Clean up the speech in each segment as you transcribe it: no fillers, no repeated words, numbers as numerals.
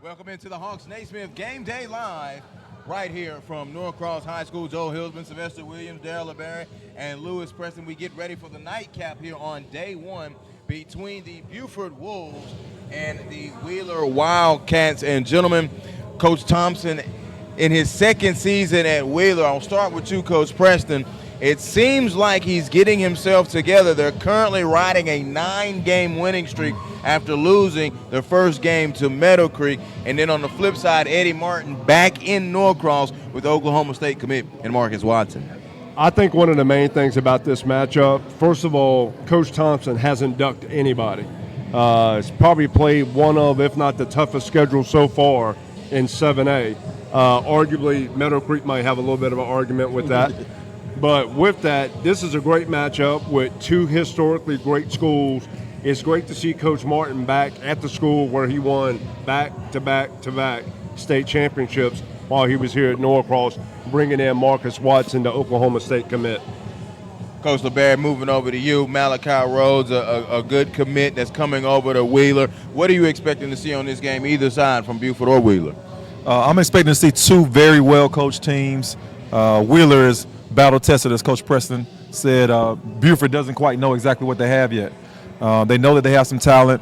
Welcome into the Hawks Naismith Game Day Live right here from Norcross High School. Joe Hillsman, Sylvester Williams, Darrell LeBarry, and Lewis Preston. We get ready for the nightcap here on day one between the Buford Wolves and the Wheeler Wildcats. And gentlemen, Coach Thompson in his second season at Wheeler. I'll start with you, Coach Preston. It seems like he's getting himself together. They're currently riding a 9-game winning streak after losing the first game to Meadow Creek. And then on the flip side, Eddie Martin back in Norcross with Oklahoma State commit and Marcus Watson. I think one of the main things about this matchup, first of all, Coach Thompson hasn't ducked anybody. It's probably played one of, if not the toughest schedule so far in 7A. Arguably, Meadow Creek might have a little bit of an argument with that. But with that, this is a great matchup with two historically great schools. It's great to see Coach Martin back at the school where he won back-to-back state championships while he was here at Norcross, bringing in Marcus Watson, the Oklahoma State commit. Coach LeBarry, moving over to you. Malachi Rhodes, a good commit that's coming over to Wheeler. What are you expecting to see on this game, either side, from Buford or Wheeler? I'm expecting to see two very well-coached teams. Wheeler is battle-tested, as Coach Preston said. Buford doesn't quite know exactly what they have yet. They know that they have some talent.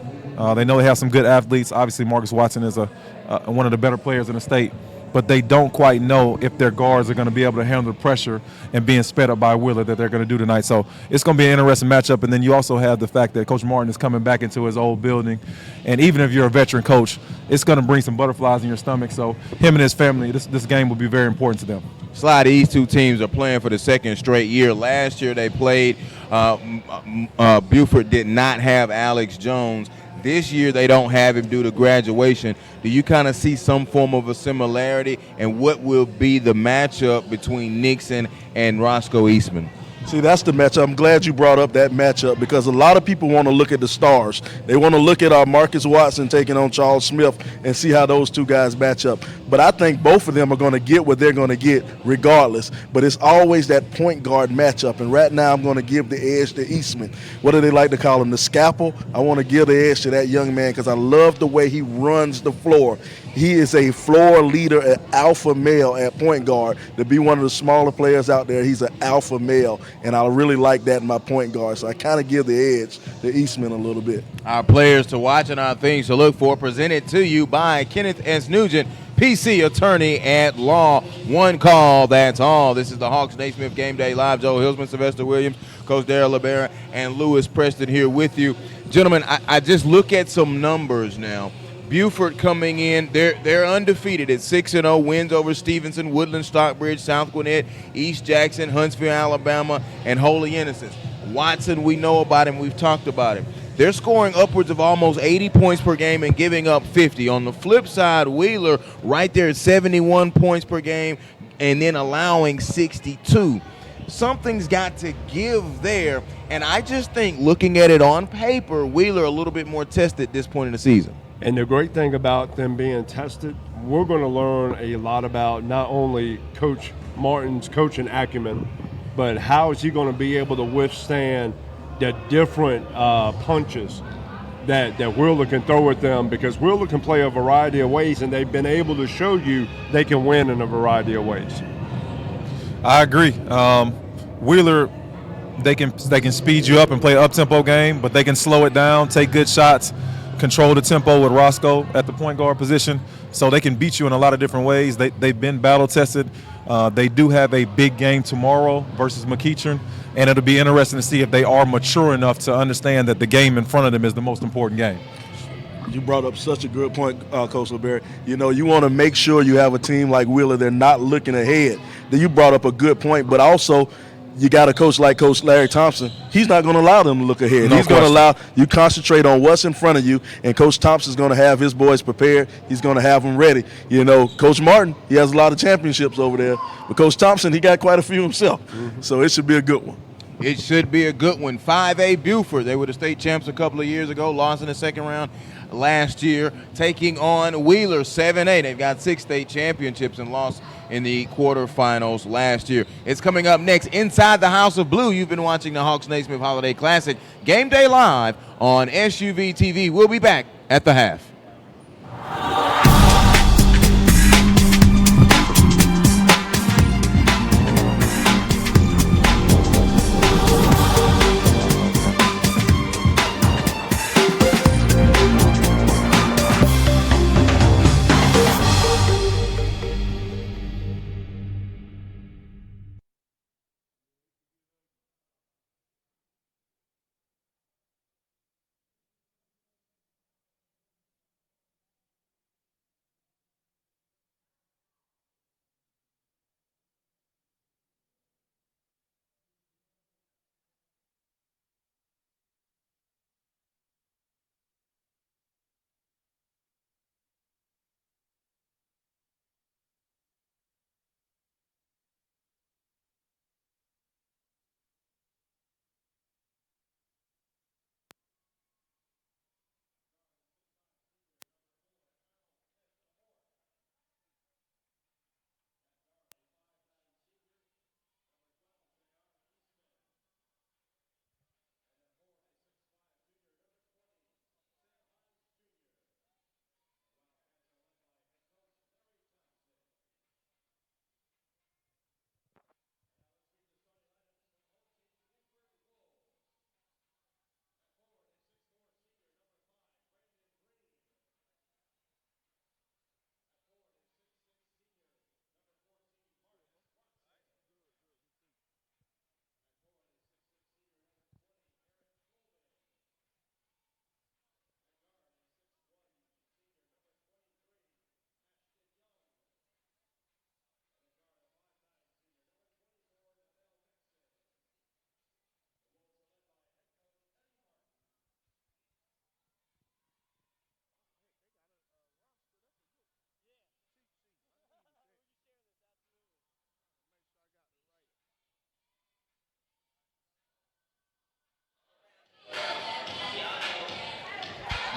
They know they have some good athletes. Obviously, Marcus Watson is one of the better players in the state. But they don't quite know if their guards are going to be able to handle the pressure and being sped up by Wheeler that they're going to do tonight. So it's going to be an interesting matchup. And then you also have the fact that Coach Martin is coming back into his old building. And even if you're a veteran coach, it's going to bring some butterflies in your stomach. So him and his family, this game will be very important to them. Slide, these two teams are playing for the second straight year. Last year they played, Buford did not have Alex Jones. This year they don't have him due to graduation. Do you kind of see some form of a similarity, and what will be the matchup between Nixon and Roscoe Eastman? See, that's the matchup. I'm glad you brought up that matchup because a lot of people want to look at the stars. They want to look at Marcus Watson taking on Charles Smith and see how those two guys match up. But I think both of them are going to get what they're going to get regardless. But it's always that point guard matchup. And right now I'm going to give the edge to Eastman. What do they like to call him? The scalpel? I want to give the edge to that young man because I love the way he runs the floor. He is a floor leader, an alpha male at point guard. To be one of the smaller players out there, he's an alpha male, and I really like that in my point guard. So I kind of give the edge to Eastman a little bit. Our players to watch and our things to look for, presented to you by Kenneth S. Nugent, PC attorney at law. One call, that's all. This is the Hawks Naismith Game Day Live. Joe Hillsman, Sylvester Williams, Coach Darrell LeBarry, and Lewis Preston here with you. Gentlemen, I just look at some numbers now. Buford coming in, they're undefeated at 6-0, wins over Stevenson, Woodland, Stockbridge, South Gwinnett, East Jackson, Huntsville, Alabama, and Holy Innocents. Watson, we know about him, we've talked about him. They're scoring upwards of almost 80 points per game and giving up 50. On the flip side, Wheeler right there at 71 points per game and then allowing 62. Something's got to give there, and I just think looking at it on paper, Wheeler a little bit more tested at this point in the season. And the great thing about them being tested, we're going to learn a lot about not only Coach Martin's coaching acumen, but how is he going to be able to withstand the different punches that Wheeler can throw at them, because Wheeler can play a variety of ways, and they've been able to show you they can win in a variety of ways. I agree. Wheeler, they can speed you up and play an up-tempo game, but they can slow it down, take good shots, control the tempo with Roscoe at the point guard position, so they can beat you in a lot of different ways. They've been battle-tested. They do have a big game tomorrow versus McEachern, and it'll be interesting to see if they are mature enough to understand that the game in front of them is the most important game. You brought up such a good point, Coach LeBerry. You know, you want to make sure you have a team like Wheeler. They're not looking ahead. Then you brought up a good point, but also you got a coach like Coach Larry Thompson. He's not going to allow them to look ahead. No He's going to question. allow you concentrate on what's in front of you, and Coach Thompson's going to have his boys prepared. He's going to have them ready. You know, Coach Martin, he has a lot of championships over there, but Coach Thompson, he got quite a few himself. So it should be a good one. It should be a good one. 5A Buford, they were the state champs a couple of years ago, lost in the second round last year, taking on Wheeler 7A. They've got 6 state championships and lost in the quarterfinals last year. It's coming up next inside the House of Blue. You've been watching the Hawks Naismith Holiday Classic Game Day Live on SUV TV. We'll be back at the half.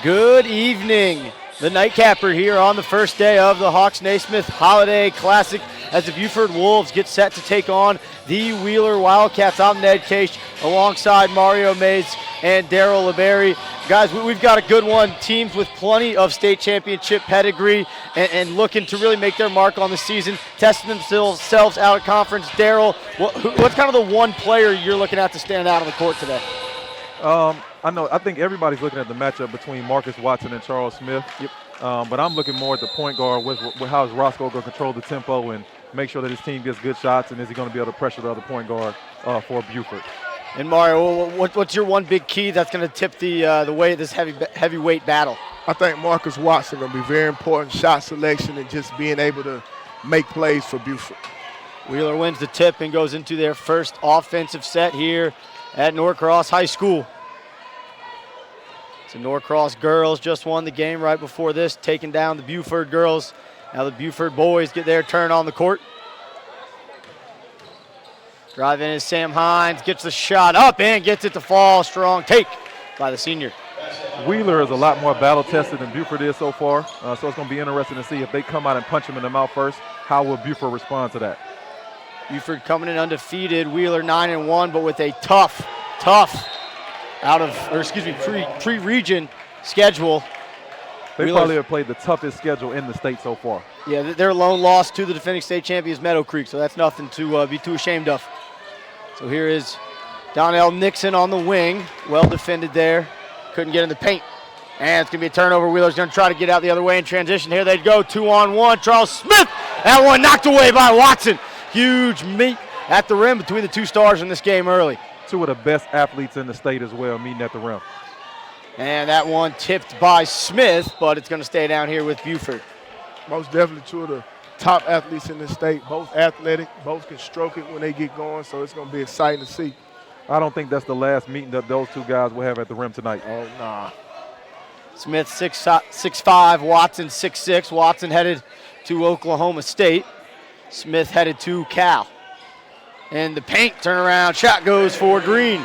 Good evening. The nightcapper here on the first day of the Hawks Naismith Holiday Classic as the Buford Wolves get set to take on the Wheeler Wildcats. I'm Ned Case alongside Mario Mays and Daryl LeBerry. Guys, we've got a good one. Teams with plenty of state championship pedigree and looking to really make their mark on the season, testing themselves out of conference. Daryl, what's kind of the one player you're looking at to stand out on the court today? I think everybody's looking at the matchup between Marcus Watson and Charles Smith. Yep. But I'm looking more at the point guard with how is Roscoe going to control the tempo and make sure that his team gets good shots, and is he going to be able to pressure the other point guard for Buford. And Mario, what's your one big key that's going to tip the way of this heavyweight battle? I think Marcus Watson going to be very important, shot selection and just being able to make plays for Buford. Wheeler wins the tip and goes into their first offensive set here at Norcross High School. So Norcross girls just won the game right before this, taking down the Buford girls. Now the Buford boys get their turn on the court. Driving is Sam Hines, gets the shot up and gets it to fall. Strong take by the senior. Wheeler is a lot more battle-tested than Buford is so far, so it's going to be interesting to see if they come out and punch him in the mouth first, how will Buford respond to that? Buford coming in undefeated, Wheeler 9-1, but with a tough pre-region schedule. They Wheeler's probably have played the toughest schedule in the state so far. Yeah, their lone loss to the defending state champions Meadow Creek, so that's nothing to be too ashamed of. So here is Donnell Nixon on the wing, well defended there, couldn't get in the paint. And it's going to be a turnover. Wheeler's going to try to get out the other way in transition. Here they go, 2-on-1. Charles Smith, that one knocked away by Watson. Huge meet at the rim between the two stars in this game early. Two of the best athletes in the state as well meeting at the rim. And that one tipped by Smith, but it's going to stay down here with Buford. Most definitely two of the top athletes in the state, both athletic, both can stroke it when they get going, so it's going to be exciting to see. I don't think that's the last meeting that those two guys will have at the rim tonight. Oh, nah. Smith 6'5", Watson 6'6". Watson headed to Oklahoma State. Smith headed to Cal. And the paint turnaround shot goes for Green.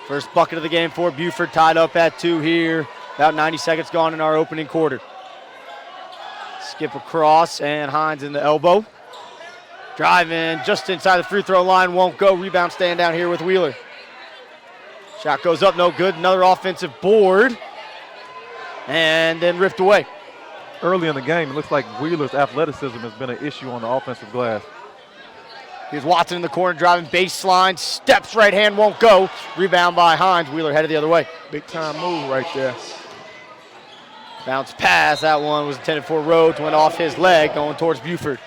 First bucket of the game for Buford, tied up at 2 here. About 90 seconds gone in our opening quarter. Skip across, and Hines in the elbow. Driving just inside the free throw line, won't go. Rebound staying down here with Wheeler. Shot goes up, no good. Another offensive board. And then ripped away. Early in the game, it looks like Wheeler's athleticism has been an issue on the offensive glass. Here's Watson in the corner, driving baseline. Steps right hand, won't go. Rebound by Hines. Wheeler headed the other way. Big time move right there. Bounce pass. That one was intended for Rhodes. Went off his leg, going towards Buford.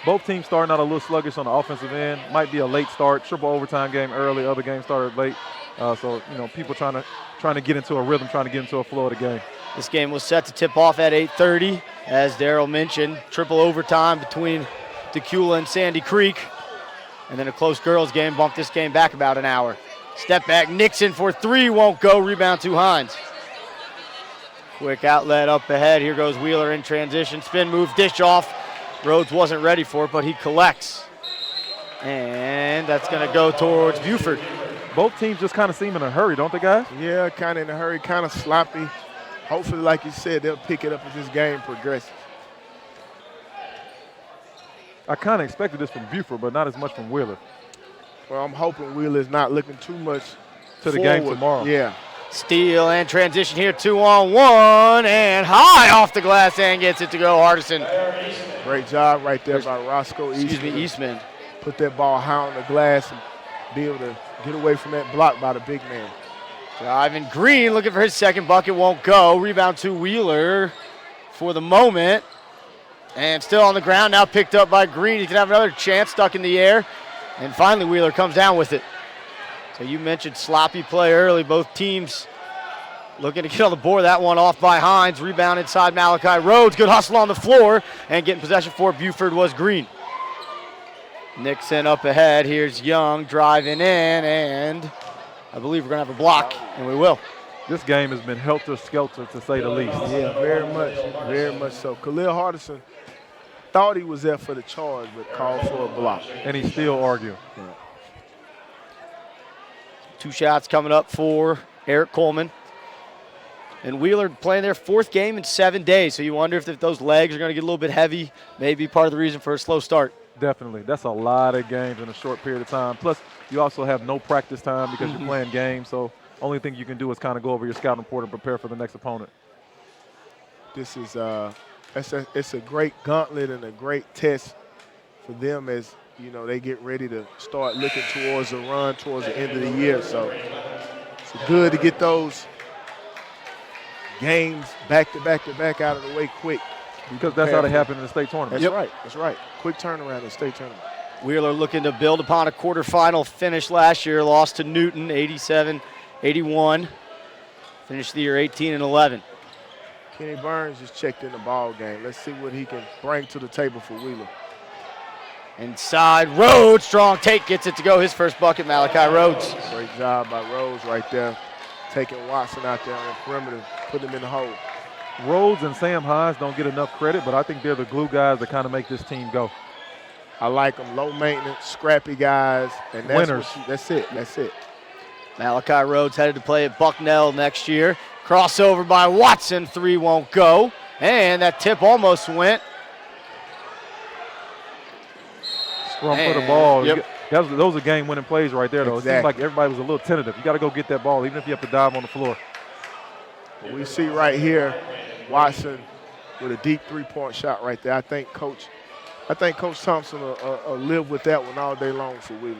Both teams starting out a little sluggish on the offensive end. Might be a late start. Triple overtime game early. Other games started late. So people trying to get into a rhythm, trying to get into a flow of the game. This game was set to tip off at 8:30, as Darryl mentioned. Triple overtime between Decula and Sandy Creek. And then a close girls game bumped this game back about an hour. Step back, Nixon for 3, won't go. Rebound to Hines. Quick outlet up ahead. Here goes Wheeler in transition. Spin move, dish off. Rhodes wasn't ready for it, but he collects. And that's going to go towards Buford. Both teams just kind of seem in a hurry, don't they, guys? Yeah, kind of in a hurry, kind of sloppy. Hopefully, like you said, they'll pick it up as this game progresses. I kind of expected this from Buford, but not as much from Wheeler. Well, I'm hoping Wheeler's not looking too much To the forward. game tomorrow. Yeah. Steal and transition here, 2-on-1, and high off the glass and gets it to go. Hardison. Great job right there by Roscoe Eastman. Put that ball high on the glass and be able to get away from that block by the big man. Driving Green, looking for his second bucket, won't go. Rebound to Wheeler for the moment. And still on the ground, now picked up by Green. He can have another chance, stuck in the air. And finally, Wheeler comes down with it. So you mentioned sloppy play early. Both teams looking to get on the board. That one off by Hines. Rebound inside Malachi Rhodes. Good hustle on the floor. And getting possession for Buford was Green. Nixon up ahead. Here's Young driving in. And I believe we're going to have a block. And we will. This game has been helter-skelter, to say the least. Yeah, very much so. Khalil Hardison thought he was there for the charge, but called for a block. And he's still arguing. Yeah. 2 shots coming up for Eric Coleman. And Wheeler playing their 4th game in 7 days, so you wonder if those legs are going to get a little bit heavy, maybe part of the reason for a slow start. Definitely. That's a lot of games in a short period of time. Plus, you also have no practice time because you're playing games, so only thing you can do is kind of go over your scouting report and prepare for the next opponent. This is it's a great gauntlet and a great test for them as they get ready to start looking towards a run towards the end of the year. So it's good to get those games back to back out of the way quick. Because that's how they happen in the state tournament. That's right. Quick turnaround in the state tournament. Wheeler looking to build upon a quarterfinal finish last year, lost to Newton 87-81. Finished the year 18-11. Kenny Burns just checked in the ball game. Let's see what he can bring to the table for Wheeler. Inside, Rhodes, strong take, gets it to go. His first bucket, Malachi Rhodes. Great job by Rhodes right there, taking Watson out there on the perimeter, putting him in the hole. Rhodes and Sam Hines don't get enough credit, but I think they're the glue guys that kind of make this team go. I like them, low maintenance, scrappy guys, and that's winners. That's it. Malachi Rhodes headed to play at Bucknell next year. Crossover by Watson, 3 won't go. And that tip almost went. Scrum for the ball. Yep. Those are game-winning plays right there, though. Exactly. It seems like everybody was a little tentative. You got to go get that ball, even if you have to dive on the floor. We see right here Watson with a deep three-point shot right there. I think Coach Thompson will live with that one all day long for Wheeler.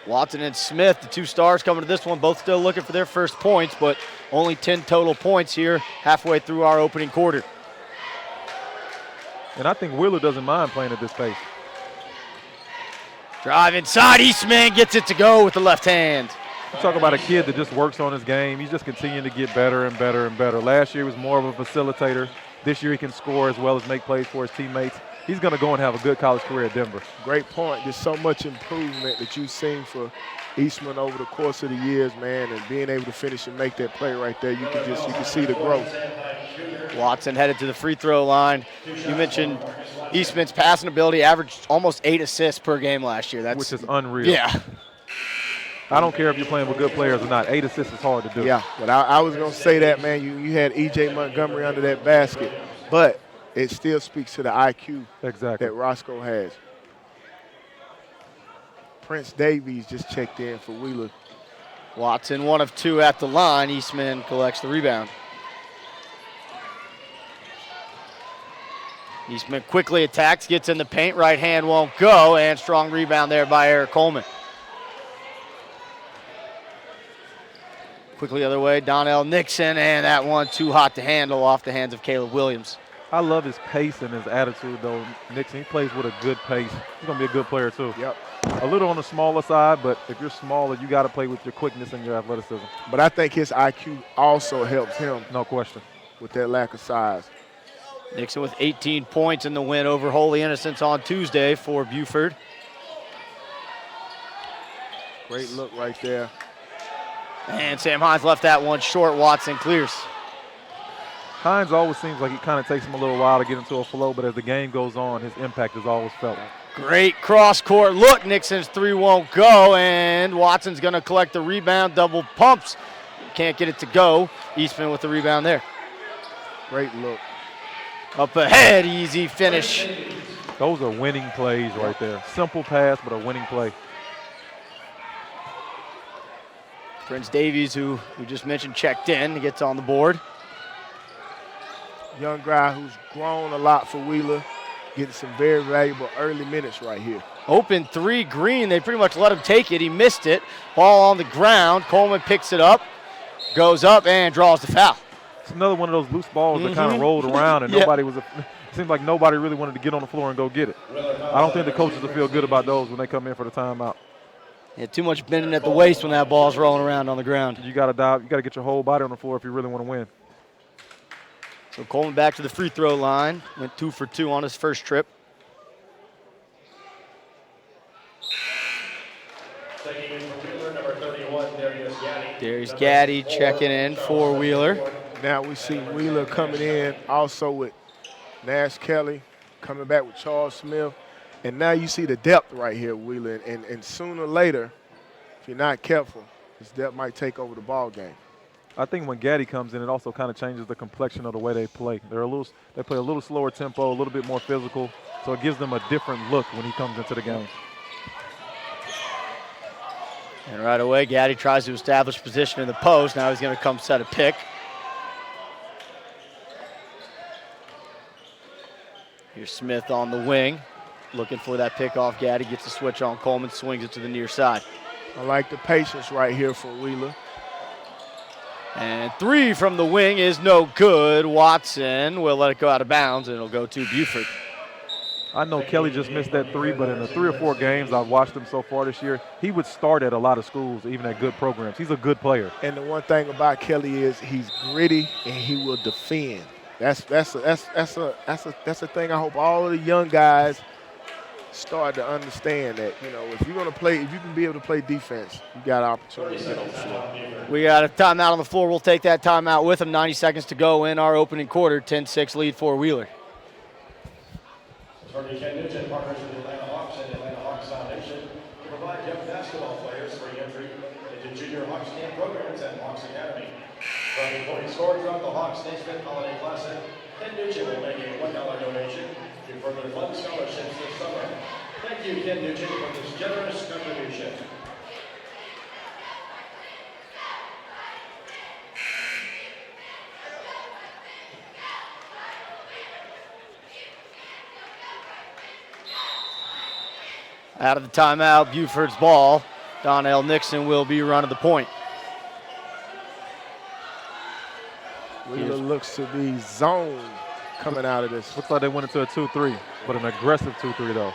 Watson and Smith, the 2 stars coming to this one, both still looking for their first points, but only 10 total points here halfway through our opening quarter. And I think Wheeler doesn't mind playing at this pace. Drive inside, Eastman gets it to go with the left hand. You talk about a kid that just works on his game. He's just continuing to get better and better and better. Last year he was more of a facilitator. This year he can score as well as make plays for his teammates. He's going to go and have a good college career at Denver. Great point. There's so much improvement that you've seen for Eastman over the course of the years, man, and being able to finish and make that play right there, you can see the growth. Watson headed to the free throw line. You mentioned Eastman's passing ability averaged almost 8 assists per game last year. Which is unreal. Yeah. I don't care if you're playing with good players or not. 8 assists is hard to do. Yeah, but I was going to say that, man. You had E.J. Montgomery under that basket, but it still speaks to the IQ that Roscoe has. Prince Davies just checked in for Wheeler. Watson, 1 of 2 at the line. Eastman collects the rebound. Eastman quickly attacks, gets in the paint. Right hand won't go, and strong rebound there by Eric Coleman. Quickly the other way, Donnell Nixon, and that one too hot to handle off the hands of Caleb Williams. I love his pace and his attitude, though. Nixon, he plays with a good pace. He's going to be a good player, too. Yep. A little on the smaller side, but if you're smaller, you got to play with your quickness and your athleticism. But I think his IQ also helps him. No question. With that lack of size. Nixon with 18 points in the win over Holy Innocents on Tuesday for Buford. Great look right there. And Sam Hines left that one short. Watson clears. Hines always seems like it kind of takes him a little while to get into a flow, but as the game goes on, his impact is always felt. Great cross-court look. Nixon's 3 won't go, and Watson's going to collect the rebound. Double pumps. Can't get it to go. Eastman with the rebound there. Great look. Up ahead, easy finish. Those are winning plays right there. Simple pass, but a winning play. Prince Davies, who we just mentioned, checked in. He gets on the board. Young guy who's grown a lot for Wheeler, getting some very valuable early minutes right here. Open 3, Green. They pretty much let him take it. He missed it. Ball on the ground. Coleman picks it up, goes up, and draws the foul. It's another one of those loose balls that kind of rolled around, and nobody was. It seemed like nobody really wanted to get on the floor and go get it. I don't think the coaches will feel good about those when they come in for the timeout. Yeah, too much bending at the waist when that ball's rolling around on the ground. You got to dive. You got to get your whole body on the floor if you really want to win. So Coleman back to the free throw line. Went 2 for 2 on his first trip. Darius Gaddy checking in for Wheeler. Now we see Wheeler coming in also with Nash Kelly, coming back with Charles Smith. And now you see the depth right here, Wheeler. And sooner or later, if you're not careful, this depth might take over the ball game. I think when Gaddy comes in, it also kind of changes the complexion of the way they play. They play a little slower tempo, a little bit more physical, so it gives them a different look when he comes into the game. And right away, Gaddy tries to establish position in the post. Now he's going to come set a pick. Here's Smith on the wing, looking for that pick off. Gaddy gets the switch on Coleman, swings it to the near side. I like the patience right here for Wheeler. And 3 from the wing is no good. Watson will let it go out of bounds, and it'll go to Buford. I know Kelly just missed that 3, but in the 3 or 4 games I've watched him so far this year, he would start at a lot of schools, even at good programs. He's a good player. And the one thing about Kelly is he's gritty and he will defend. That's a thing I hope all of the young guys start to understand, that, you know, if you're going to play, if you can be able to play defense, you got an opportunity to get on the floor. We got a timeout on the floor. We'll take that timeout with him. 90 seconds to go in our opening quarter. 10-6 lead for Wheeler. Attorney Ken Nugent partners with the Atlanta Hawks and Atlanta Hawks Foundation to provide young basketball players free entry into junior Hawks camp programs at Hawks Academy. From the points scored throughout the Hawks Naismith Holiday Classic, Ken Nugent will make a $1 donation to further fund scholarships this summer. Thank you, Ken Nugent, for this generous contribution. Out of the timeout, Buford's ball. Donnell Nixon will be running the point. Wheeler looks to be zoned coming out of this. Looks like they went into a 2-3, but an aggressive 2-3 though.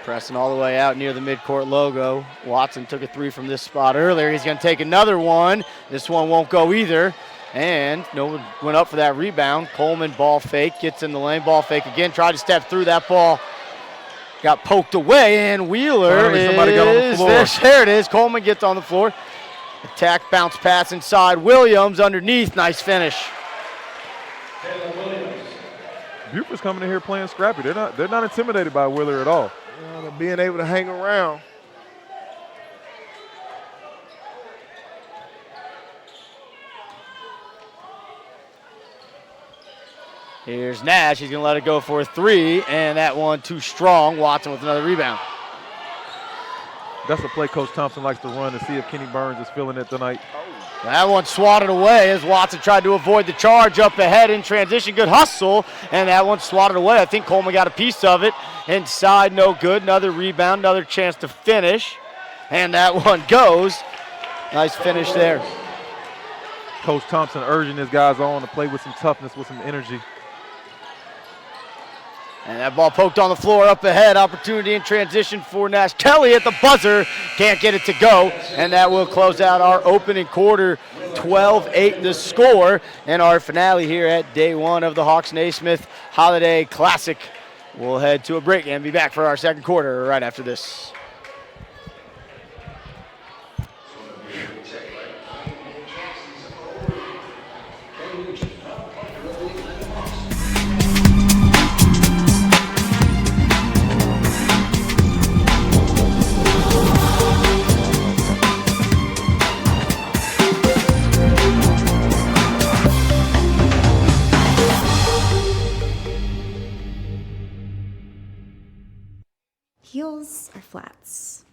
Pressing all the way out near the midcourt logo. Watson took a three from this spot earlier. He's going to take another one. This one won't go either. And no one went up for that rebound. Coleman ball fake, gets in the lane, ball fake again, tried to step through. That ball got poked away, and Wheeler somebody got on the floor. There it is. Coleman gets on the floor. Attack, bounce pass inside. Williams underneath. Nice finish. Buford's coming in here playing scrappy. They're not intimidated by Wheeler at all. They're being able to hang around. Here's Nash. He's going to let it go for a three, and that one too strong. Watson with another rebound. That's a play Coach Thompson likes to run to see if Kenny Burns is feeling it tonight. That one swatted away as Watson tried to avoid the charge up ahead in transition. Good hustle, and that one swatted away. I think Coleman got a piece of it. Inside, no good. Another rebound, another chance to finish, and that one goes. Nice finish there. Coach Thompson urging his guys on to play with some toughness, with some energy. And that ball poked on the floor up ahead. Opportunity in transition for Nash. Kelly at the buzzer. Can't get it to go. And that will close out our opening quarter. 12-8 the score. And our finale here at day one of the Hawks Naismith Holiday Classic. We'll head to a break and be back for our second quarter right after this. Heels or flats?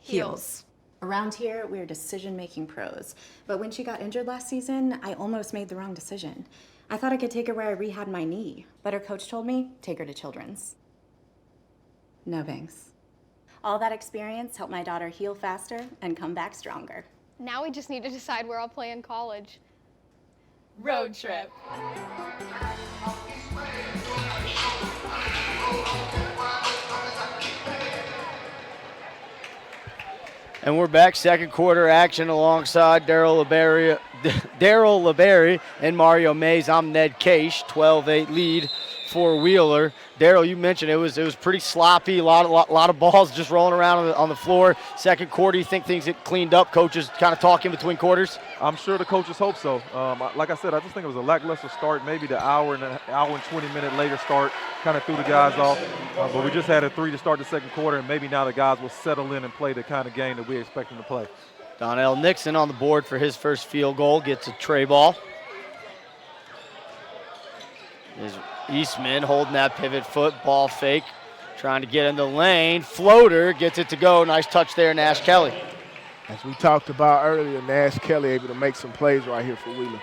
Heels. Around here, we're decision-making pros. But when she got injured last season, I almost made the wrong decision. I thought I could take her where I rehabbed my knee, but her coach told me, take her to Children's. No thanks. All that experience helped my daughter heal faster and come back stronger. Now we just need to decide where I'll play in college. Road trip. And we're back, second quarter action alongside Daryl LeBerry and Mario Mays. I'm Ned Case, 12-8 lead for Wheeler. Daryl, you mentioned it was pretty sloppy, a lot of balls just rolling around on the floor. Second quarter, you think things get cleaned up? Coaches kind of talking between quarters? I'm sure the coaches hope so. Like I said, I just think it was a lackluster start. Maybe the hour and 20-minute later start kind of threw the guys off. But we just had a three to start the second quarter, and maybe now the guys will settle in and play the kind of game that we expect them to play. Donnell Nixon on the board for his first field goal, gets a tray ball. There's Eastman holding that pivot foot, ball fake, trying to get in the lane. Floater gets it to go. Nice touch there, Nash Kelly. As we talked about earlier, Nash Kelly able to make some plays right here for Wheeler.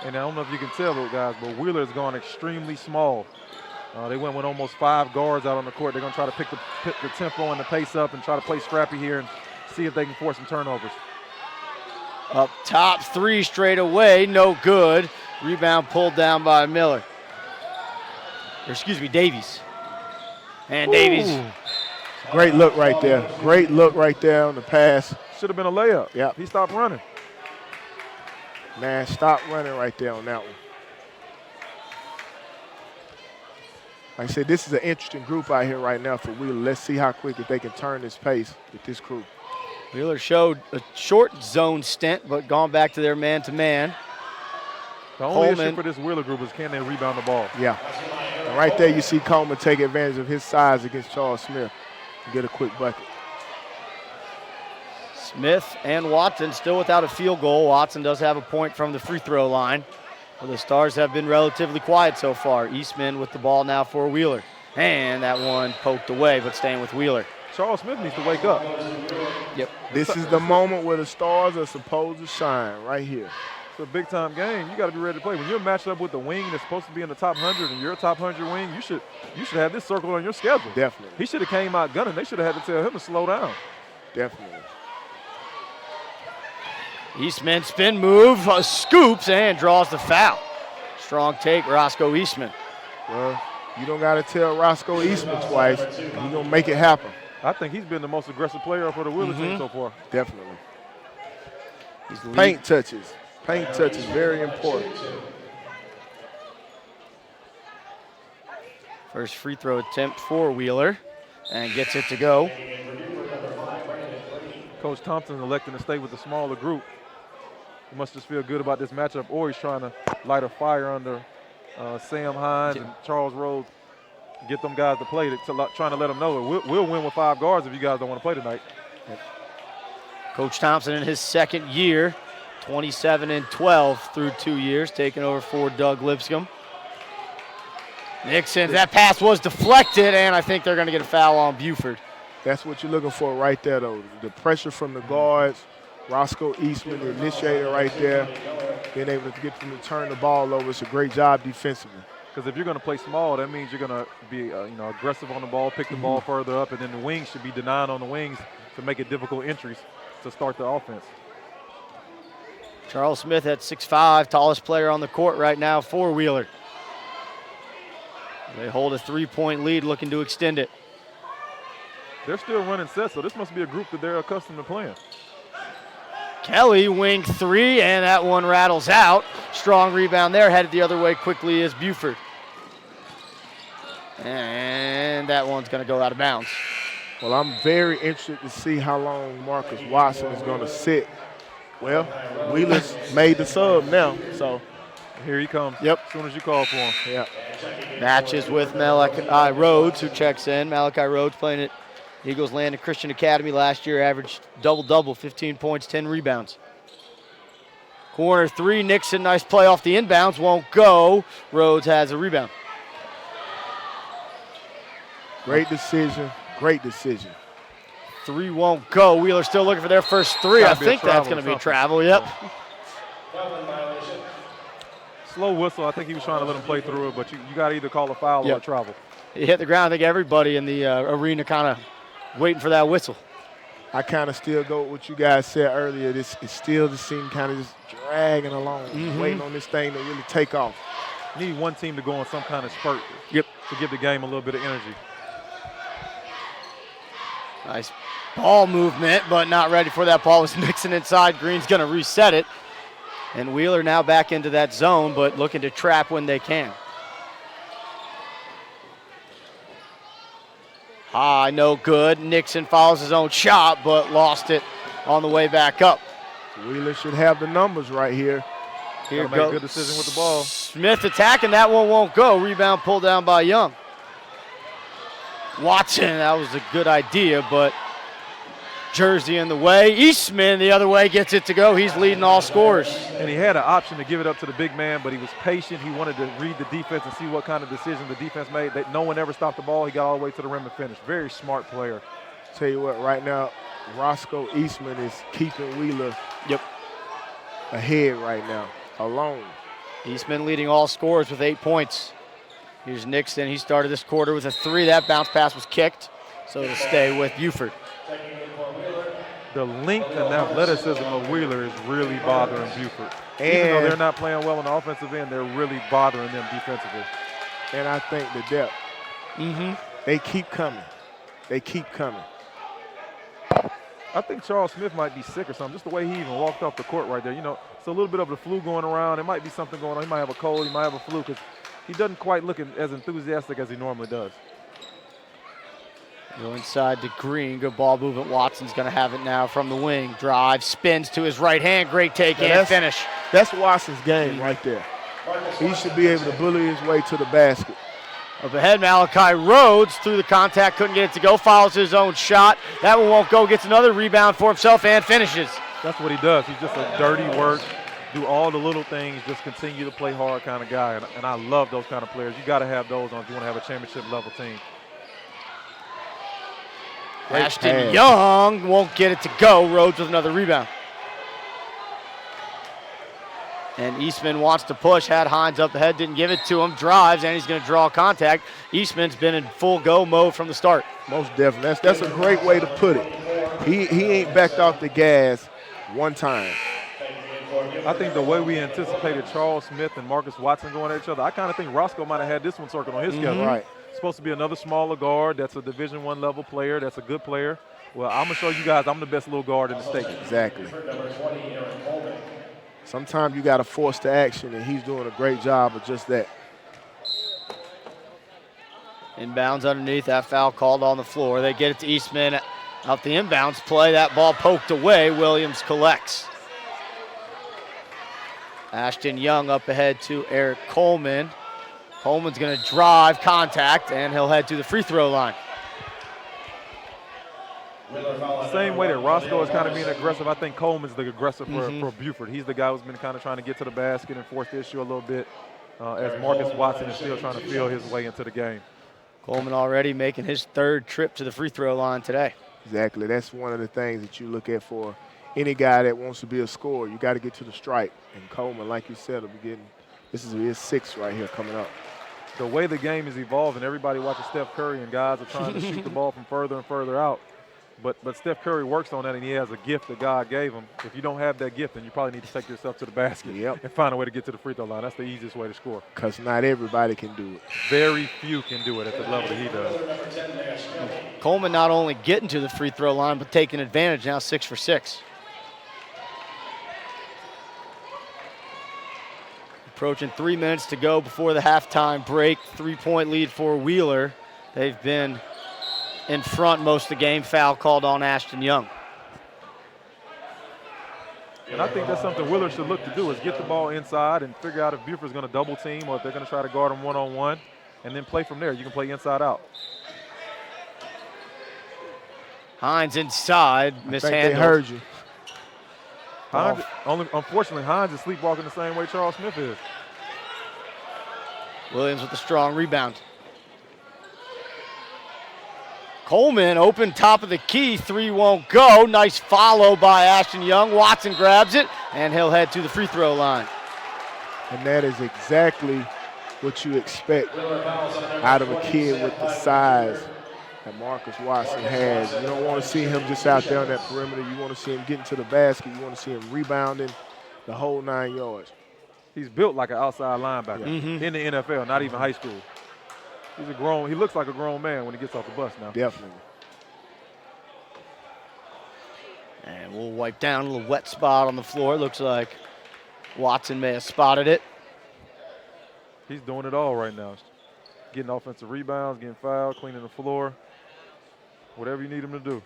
And I don't know if you can tell, guys, but Wheeler has gone extremely small. They went with almost 5 guards out on the court. They're going to try to pick the tempo and the pace up and try to play scrappy here and see if they can force some turnovers. Up top, three straight away, no good. Rebound pulled down by Miller. Davies. And Davies. Ooh. Great look right there. Great look right there on the pass. Should have been a layup. Yeah. He stopped running. Man, stop running right there on that one. Like I said, this is an interesting group out here right now for Wheeler. Let's see how quick if they can turn this pace with this crew. Wheeler showed a short zone stint, but gone back to their man-to-man. The only issue for this Wheeler group is can they rebound the ball. Yeah. And right there you see Coleman take advantage of his size against Charles Smith and get a quick bucket. Smith and Watson still without a field goal. Watson does have a point from the free throw line. Well, the Stars have been relatively quiet so far. Eastman with the ball now for Wheeler. And that one poked away, but staying with Wheeler. Charles Smith needs to wake up. Yep. This is the moment where the Stars are supposed to shine right here. It's a big-time game. You got to be ready to play. When you're matched up with the wing that's supposed to be in the top 100 and you're a top 100 wing, you should have this circle on your schedule. Definitely. He should have came out gunning. They should have had to tell him to slow down. Definitely. Eastman spin move, scoops, and draws the foul. Strong take, Roscoe Eastman. Well, You don't got to tell Roscoe Eastman twice. He's going to make it happen. I think he's been the most aggressive player for the Wheeler team so far. Definitely. Paint touches. Paint touches, very important. First free throw attempt for Wheeler, and gets it to go. Coach Thompson electing to stay with the smaller group. He must just feel good about this matchup, or he's trying to light a fire under Sam Hines and Charles Rhodes. Get them guys to play, trying to let them know we'll win with 5 guards if you guys don't want to play tonight. Coach Thompson in his second year, 27-12 through 2 years, taking over for Doug Lipscomb. Nixon, that pass was deflected, and I think they're going to get a foul on Buford. That's what you're looking for right there, though. The pressure from the guards. Roscoe Eastman, the initiator right there, being able to get them to turn the ball over. It's a great job defensively. Because if you're going to play small, that means you're going to be aggressive on the ball, pick the ball further up, and then the wings should be denying on the wings to make it difficult entries to start the offense. Charles Smith at 6'5", tallest player on the court right now for Wheeler. They hold a 3-point lead, looking to extend it. They're still running sets, so this must be a group that they're accustomed to playing. Kelly, wing 3, and that one rattles out. Strong rebound there, headed the other way quickly is Buford. And that one's going to go out of bounds. Well, I'm very interested to see how long Marcus Watson is going to sit. Well, Wheeler's made the sub now, so. Here he comes. Yep. As soon as you call for him. Yep. Matches with Malachi Rhodes, who checks in. Malachi Rhodes playing at Eagles Landing Christian Academy last year, averaged double-double, 15 points, 10 rebounds. Corner 3, Nixon, nice play off the inbounds, won't go. Rhodes has a rebound. Great decision, great decision. 3 won't go. Wheeler still looking for their first 3. I think that's going to be travel, yep. Slow whistle. I think he was trying to let him play through it, but you got to either call a foul or a travel. He hit the ground. I think everybody in the arena kind of waiting for that whistle. I kind of still go with what you guys said earlier. This is still the scene kind of just dragging along, waiting on this thing to really take off. You need one team to go on some kind of spurt to give the game a little bit of energy. Nice ball movement, but not ready for that ball. Was Nixon inside. Green's going to reset it. And Wheeler now back into that zone, but looking to trap when they can. No good. Nixon follows his own shot, but lost it on the way back up. Wheeler should have the numbers right here. Here goes. Make a good decision with the ball. Smith attacking. That one won't go. Rebound pulled down by Young. Watson, that was a good idea, but Jersey in the way. Eastman the other way gets it to go. He's leading all scorers. And he had an option to give it up to the big man, but he was patient. He wanted to read the defense and see what kind of decision the defense made. No one ever stopped the ball. He got all the way to the rim and finished. Very smart player. Tell you what, right now, Roscoe Eastman is keeping Wheeler ahead right now, alone. Eastman leading all scorers with 8 points. Here's Nixon. He started this quarter with a 3. That bounce pass was kicked, so it'll stay with Buford. The length and athleticism of Wheeler is really bothering Buford. Even though they're not playing well on the offensive end, they're really bothering them defensively. And I think the depth. They keep coming. They keep coming. I think Charles Smith might be sick or something. Just the way he even walked off the court right there. You know, it's a little bit of the flu going around. There might be something going on. He might have a cold. He might have a flu because he doesn't quite look as enthusiastic as he normally does. Go inside to Green. Good ball movement. Watson's going to have it now from the wing. Drive, spins to his right hand. Great take and finish. That's Watson's game right there. He should be able to bully his way to the basket. Up ahead, Malachi Rhodes through the contact. Couldn't get it to go. Follows his own shot. That one won't go. Gets another rebound for himself and finishes. That's what he does. He's just a dirty work, do all the little things, just continue to play hard kind of guy. And I love those kind of players. You got to have those on if you want to have a championship level team. Ashton Young won't get it to go. Rhodes with another rebound. And Eastman wants to push. Had Hines up ahead, didn't give it to him. Drives, and he's going to draw contact. Eastman's been in full go mode from the start. Most definitely. That's a great way to put it. He ain't backed off the gas one time. I think the way we anticipated Charles Smith and Marcus Watson going at each other, I kind of think Roscoe might have had this one circled on his schedule. Right. Supposed to be another smaller guard that's a Division I level player, that's a good player. Well, I'm going to show you guys I'm the best little guard in the state. Exactly. Sometimes you got to force the action, and he's doing a great job of just that. Inbounds underneath, that foul called on the floor. They get it to Eastman out the inbounds play. That ball poked away. Williams collects. Ashton Young up ahead to Eric Coleman. Coleman's going to drive, contact, and he'll head to the free throw line. Same way that Roscoe is kind of being aggressive, I think Coleman's the aggressor for Buford. He's the guy who's been kind of trying to get to the basket and force the issue a little bit as Marcus Watson is still trying to feel his way into the game. Coleman already making his third trip to the free throw line today. Exactly. That's one of the things that you look at for any guy that wants to be a scorer. You got to get to the stripe. And Coleman, like you said, will be getting – this is his sixth right here coming up. The way the game is evolving, everybody watches Steph Curry, and guys are trying to shoot the ball from further and further out. But Steph Curry works on that, and he has a gift that God gave him. If you don't have that gift, then you probably need to take yourself to the basket and find a way to get to the free throw line. That's the easiest way to score. Because not everybody can do it. Very few can do it at the level that he does. Coleman not only getting to the free throw line, but taking advantage now, 6 for 6. Approaching 3 minutes to go before the halftime break. 3-point lead for Wheeler. They've been in front most of the game. Foul called on Ashton Young. And I think that's something Wheeler should look to do is get the ball inside and figure out if Buford's going to double team or if they're going to try to guard him one-on-one, and then play from there. You can play inside out. Hines inside, mishandled. They heard you. Unfortunately, Hines is sleepwalking the same way Charles Smith is. Williams with a strong rebound. Coleman open top of the key, 3 won't go. Nice follow by Ashton Young. Watson grabs it, and he'll head to the free throw line. And that is exactly what you expect out of a kid with the size that Marcus Watson has. You don't want to see him just out there on that perimeter. You want to see him getting to the basket. You want to see him rebounding the whole 9 yards. He's built like an outside linebacker in the NFL, not even high school. He looks like a grown man when he gets off the bus now. Definitely. And we'll wipe down a little wet spot on the floor. Looks like Watson may have spotted it. He's doing it all right now. Getting offensive rebounds, getting fouled, cleaning the floor. Whatever you need him to do.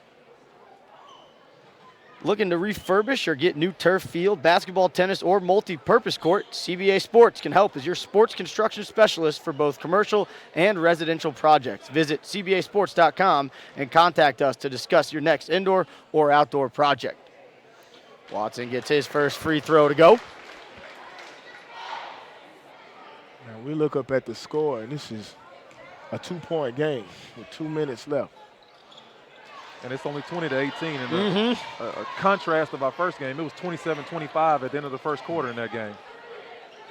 Looking to refurbish or get new turf field, basketball, tennis, or multi-purpose court? CBA Sports can help as your sports construction specialist for both commercial and residential projects. Visit cbasports.com and contact us to discuss your next indoor or outdoor project. Watson gets his first free throw to go. Now we look up at the score, and this is a 2-point game with 2 minutes left. And it's only 20-18. And a contrast of our first game, it was 27-25 at the end of the first quarter in that game.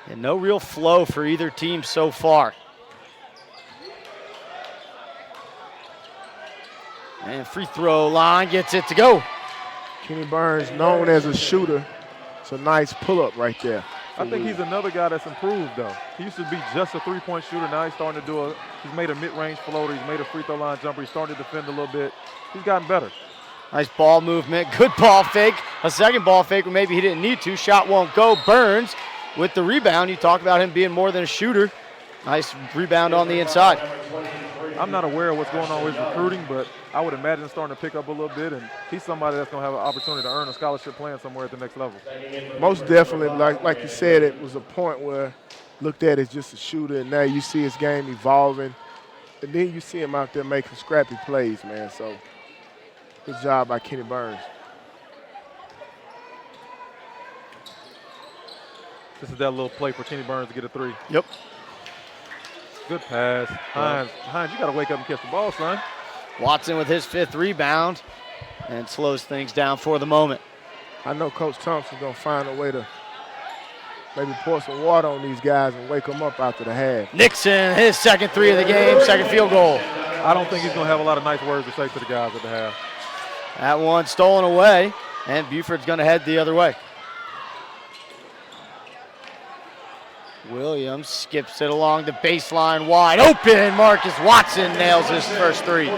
And no real flow for either team so far. And free throw line gets it to go. Kenny Burns, known as a shooter. It's a nice pull-up right there. I think he's another guy that's improved, though. He used to be just a three-point shooter. Now he's starting to do he's made a mid-range floater. He's made a free throw line jumper. He's starting to defend a little bit. He's gotten better. Nice ball movement. Good ball fake. A second ball fake where maybe he didn't need to. Shot won't go. Burns with the rebound. You talk about him being more than a shooter. Nice rebound on the inside. I'm not aware of what's going on with recruiting, but I would imagine it's starting to pick up a little bit, and he's somebody that's going to have an opportunity to earn a scholarship playing somewhere at the next level. Most definitely, like you said, it was a point where looked at as just a shooter, and now you see his game evolving, and then you see him out there making scrappy plays, man. So good job by Kenny Burns. This is that little play for Kenny Burns to get a three. Yep. Good pass. Hines, you got to wake up and catch the ball, son. Watson with his 5th rebound and slows things down for the moment. I know Coach Thompson's going to find a way to maybe pour some water on these guys and wake them up after the half. Nixon, his 2nd 3 of the game, 2nd field goal. I don't think he's going to have a lot of nice words to say to the guys at the half. That one stolen away, and Buford's going to head the other way. Williams skips it along the baseline wide open. Marcus Watson nails his first three.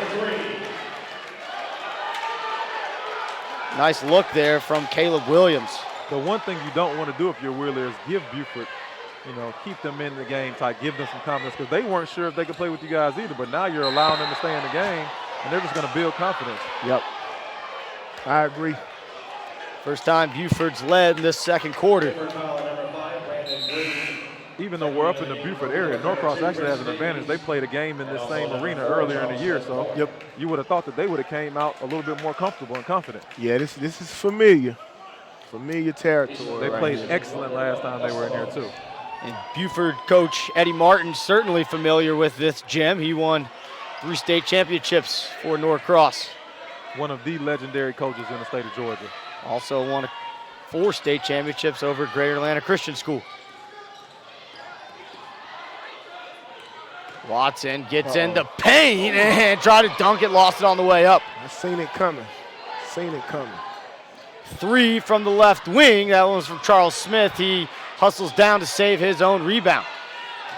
Nice look there from Caleb Williams. The one thing you don't want to do if you're Wheeler is give Buford, keep them in the game tight, give them some confidence, because they weren't sure if they could play with you guys either, but now you're allowing them to stay in the game, and they're just going to build confidence. Yep. I agree. First time Buford's led in this second quarter. Even though we're up in the Buford area, Norcross actually has an advantage. They played a game in this same arena earlier in the year, so you would have thought that they would have came out a little bit more comfortable and confident. Yeah, this is familiar territory. They played excellent last time they were in here too. And Buford coach Eddie Martin certainly familiar with this gym. He won 3 state championships for Norcross. One of the legendary coaches in the state of Georgia. Also won 4 state championships over at Greater Atlanta Christian School. Watson gets in the paint and tried to dunk it, lost it on the way up. I seen it coming. 3 from the left wing. That one was from Charles Smith. He hustles down to save his own rebound.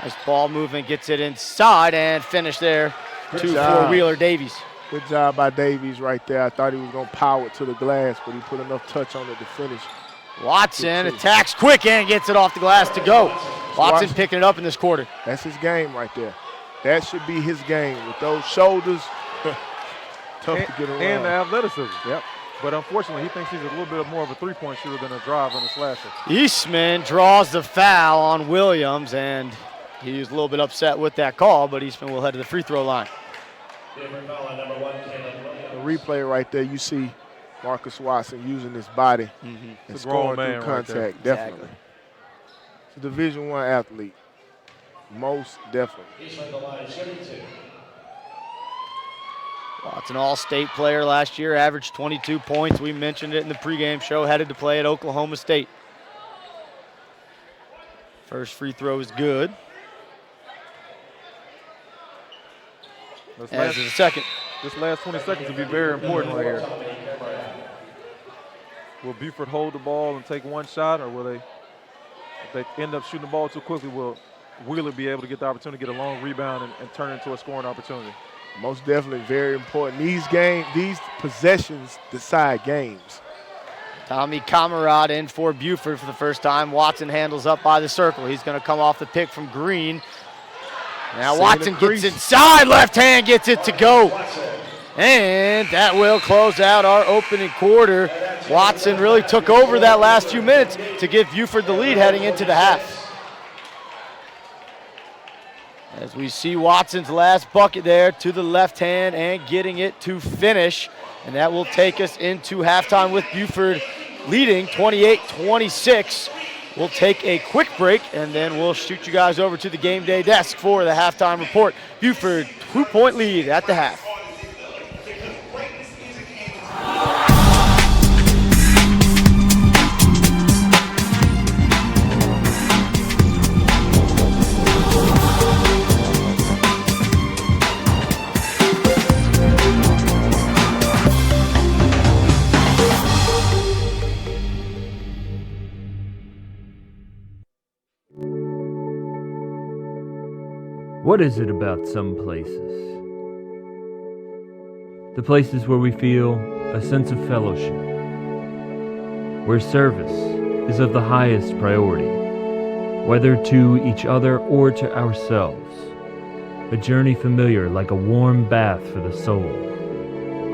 Nice ball movement, gets it inside and finish there. 2 for Wheeler Davies. Good job by Davies right there. I thought he was going to power it to the glass, but he put enough touch on it to finish. Watson attacks quick and gets it off the glass to go. Watson picking it up in this quarter. That's his game right there. That should be his game. With those shoulders, tough to get around. And the athleticism. Yep. But unfortunately, he thinks he's a little bit more of a three-point shooter than a driver and a slasher. Eastman draws the foul on Williams, and he was a little bit upset with that call, but Eastman will head to the free throw line. The replay right there, you see Marcus Watson using his body and scoring through contact. Right, definitely. He's a Division I athlete. Most definitely. Watson all-state player last year, averaged 22 points. We mentioned it in the pregame show, headed to play at Oklahoma State. First free throw is good. As is the second. This last 20 seconds will be very important right here. Will Buford hold the ball and take one shot, or will they, if they end up shooting the ball too quickly, will Wheeler be able to get the opportunity to get a long rebound and turn it into a scoring opportunity? Most definitely very important. These possessions decide games. Tommy Camarade in for Buford for the first time. Watson handles up by the circle. He's going to come off the pick from Green. Now Watson gets inside, left hand gets it to go. And that will close out our opening quarter. Watson really took over that last few minutes to give Buford the lead heading into the half. As we see Watson's last bucket there to the left hand and getting it to finish. And that will take us into halftime with Buford leading 28-26. We'll take a quick break and then we'll shoot you guys over to the game day desk for the halftime report. Buford 2-point lead at the half. What is it about some places? The places where we feel a sense of fellowship, where service is of the highest priority, whether to each other or to ourselves. A journey familiar like a warm bath for the soul.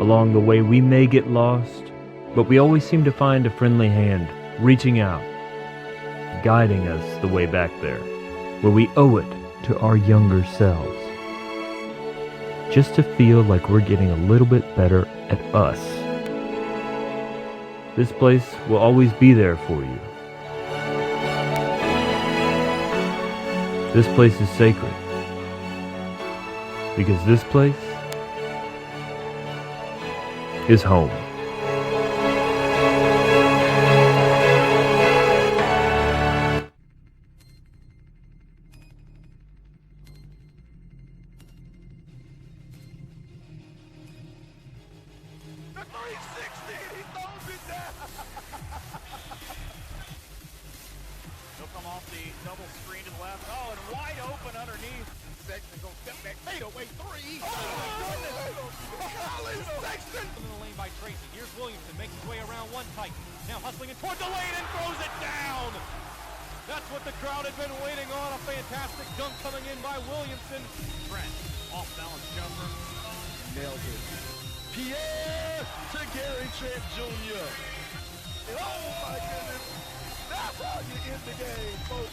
Along the way we may get lost, but we always seem to find a friendly hand reaching out, guiding us the way back there, where we owe it to our younger selves. Just to feel like we're getting a little bit better at us. This place will always be there for you. This place is sacred. Because this place is home. come off the double screen to the left. Oh, and wide open underneath. Sexton goes step back, fade away three. Oh, Colin Sexton. In the lane by Tracy. Here's Williamson, makes his way around one tight. Now hustling in toward the lane and throws it down. That's what the crowd had been waiting on. A fantastic dunk coming in by Williamson. Trent, off balance jumper. Nailed it. Pierre to Gary Trent Jr. Oh my goodness. That's how you end the game, folks.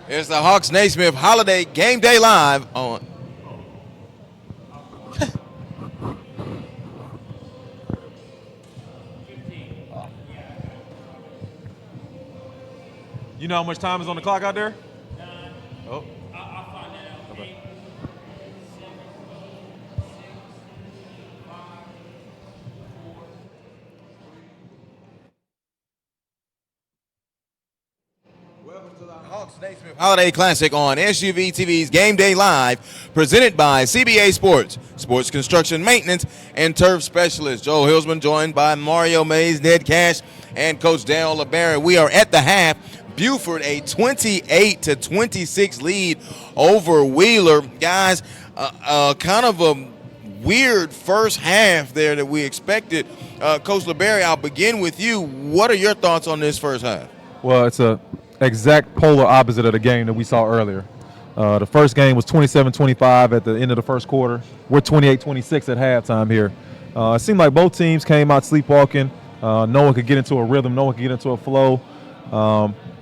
It's the Hawks Naismith Holiday Game Day Live on. You know how much time is on the clock out there? Oh. Okay. Hawks Naismith Holiday Classic on SUV TV's Game Day Live, presented by CBA Sports, Sports Construction Maintenance, and Turf Specialist. Joel Hilsman joined by Mario Mays, Ned Cash, and Coach Dale LeBaron. We are at the half. Buford a 28-26 lead over Wheeler. Guys, kind of a weird first half there that we expected. Coach LeBaron, I'll begin with you. What are your thoughts on this first half? Well, it's a exact polar opposite of the game that we saw earlier. The first game was 27-25 at the end of the first quarter. We're 28-26 at halftime here. It seemed like both teams came out sleepwalking. No one could get into a rhythm. No one could get into a flow.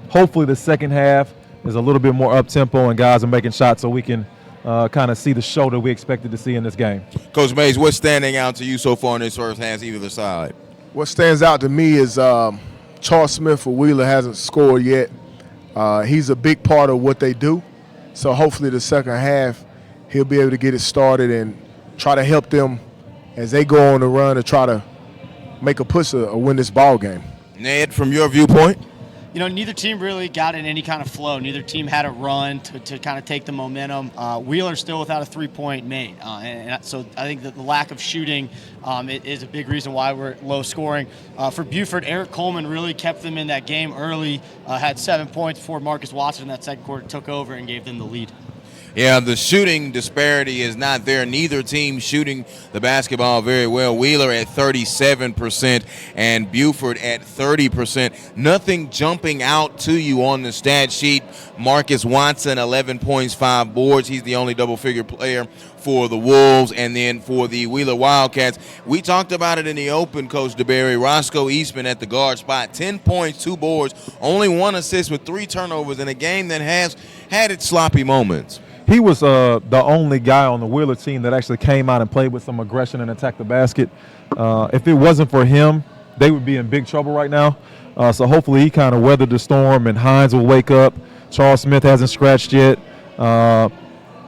Hopefully the second half is a little bit more up-tempo and guys are making shots so we can kind of see the show that we expected to see in this game. Coach Mays, what's standing out to you so far in this first half, either side? What stands out to me is Charles Smith for Wheeler hasn't scored yet. He's a big part of what they do. So hopefully the second half he'll be able to get it started and try to help them as they go on the run to try to make a push or win this ball game. Ned, from your viewpoint? You know, neither team really got in any kind of flow. Neither team had a run to kind of take the momentum. Wheeler's still without a three-point made. And so I think that the lack of shooting is a big reason why we're low scoring. For Buford, Eric Coleman really kept them in that game early, had 7 points before Marcus Watson in that second quarter took over and gave them the lead. Yeah, the shooting disparity is not there. Neither team shooting the basketball very well. Wheeler at 37% and Buford at 30%. Nothing jumping out to you on the stat sheet. Marcus Watson, 11 points, 5 boards. He's the only double-figure player for the Wolves. And then for the Wheeler Wildcats, we talked about it in the open, Coach DeBerry. Roscoe Eastman at the guard spot, 10 points, 2 boards, only 1 assist with 3 turnovers in a game that has had its sloppy moments. He was the only guy on the Wheeler team that actually came out and played with some aggression and attacked the basket. If it wasn't for him, they would be in big trouble right now. So hopefully he kind of weathered the storm, and Hines will wake up. Charles Smith hasn't scratched yet.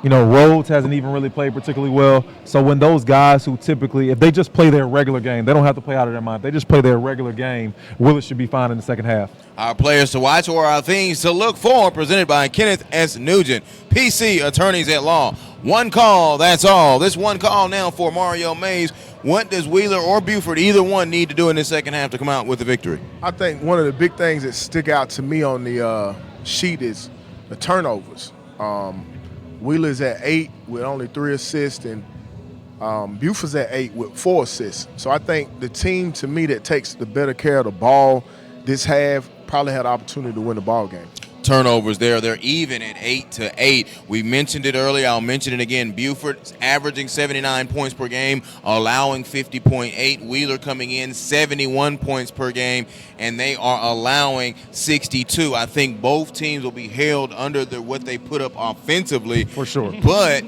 Rhodes hasn't even really played particularly well. So when those guys who typically, if they just play their regular game, they don't have to play out of their mind. If they just play their regular game, Wheeler should be fine in the second half. Our players to watch or our things to look for, presented by Kenneth S. Nugent, PC Attorneys at Law. One call, that's all. This one call now for Mario Mays. What does Wheeler or Buford, either one, need to do in the second half to come out with the victory? I think one of the big things that stick out to me on the sheet is the turnovers. Wheeler's at 8 with only 3 assists, and Buford's at 8 with 4 assists. So I think the team, to me, that takes the better care of the ball this half probably had the opportunity to win the ball game. Turnovers there. They're even at 8-8. We mentioned it earlier. I'll mention it again. Buford's averaging 79 points per game, allowing 50.8. Wheeler coming in 71 points per game, and they are allowing 62. I think both teams will be held under what they put up offensively. For sure. But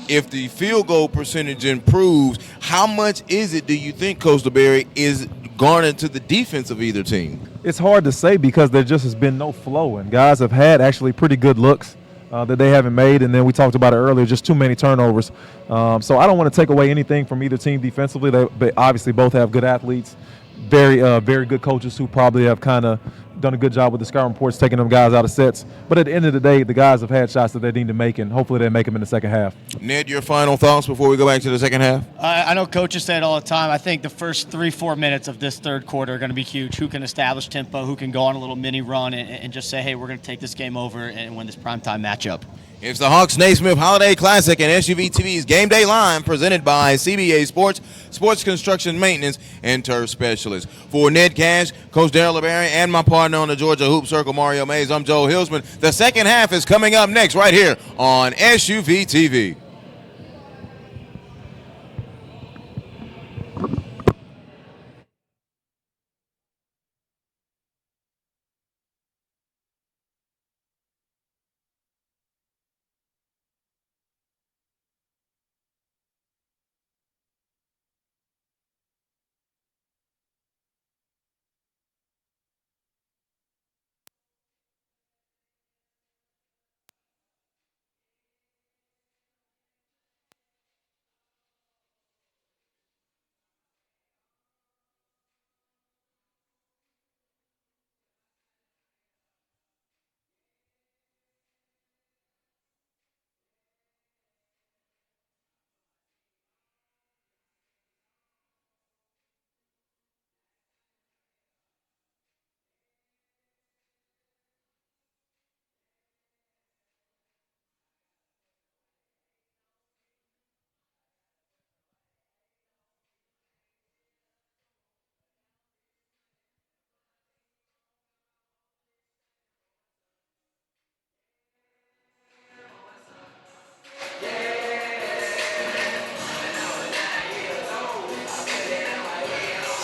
if the field goal percentage improves, how much is it, do you think, Coach DeBerry, is garnered to the defense of either team? It's hard to say because there just has been no flow, and guys have had actually pretty good looks that they haven't made, and then we talked about it earlier, just too many turnovers. So I don't want to take away anything from either team defensively. They obviously both have good athletes, very good coaches who probably have kind of done a good job with the scouting reports, taking them guys out of sets. But at the end of the day, the guys have had shots that they need to make, and hopefully they make them in the second half. Ned, your final thoughts before we go back to the second half? I know coaches say it all the time. I think the first 3-4 minutes of this third quarter are going to be huge. Who can establish tempo, who can go on a little mini run and just say, hey, we're going to take this game over and win this primetime matchup. It's the Hawks Naismith Holiday Classic and SUV TV's Game Day Line, presented by CBA Sports, Sports Construction Maintenance, and Turf Specialists. For Ned Cash, Coach Darryl LeBarry, and my partner on the Georgia Hoop Circle, Mario Mays, I'm Joe Hilsman. The second half is coming up next right here on SUV TV.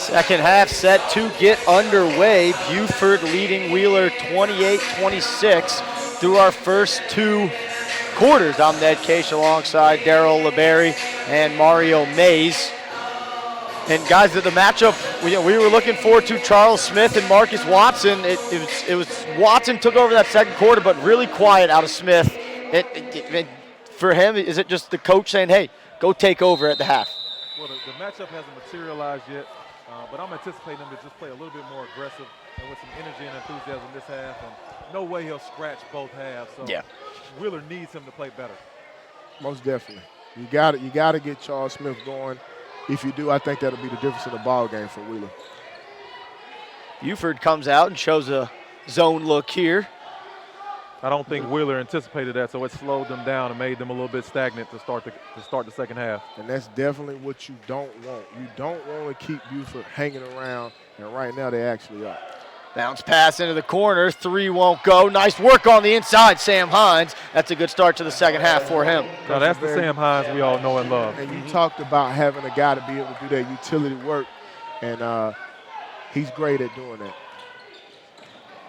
Second half set to get underway. Buford leading Wheeler 28-26 through our first 2 quarters. I'm Ned Case alongside Darryl LeBarry and Mario Mays. And guys, the matchup we were looking forward to, Charles Smith and Marcus Watson. It was Watson took over that second quarter, but really quiet out of Smith. For him, is it just the coach saying, hey, go take over at the half? Well, the matchup hasn't materialized yet. But I'm anticipating them to just play a little bit more aggressive and with some energy and enthusiasm this half. And no way he'll scratch both halves. So yeah, Wheeler needs him to play better. Most definitely. You got to get Charles Smith going. If you do, I think that'll be the difference in the ball game for Wheeler. Buford comes out and shows a zone look here. I don't think Wheeler anticipated that, so it slowed them down and made them a little bit stagnant to start the second half. And that's definitely what you don't want. You don't want to keep Buford hanging around, and right now they actually are. Bounce pass into the corner. 3 won't go. Nice work on the inside, Sam Hines. That's a good start to the second half for him. Now that's the Sam Hines we all know and love. And you talked about having a guy to be able to do that utility work, and he's great at doing that.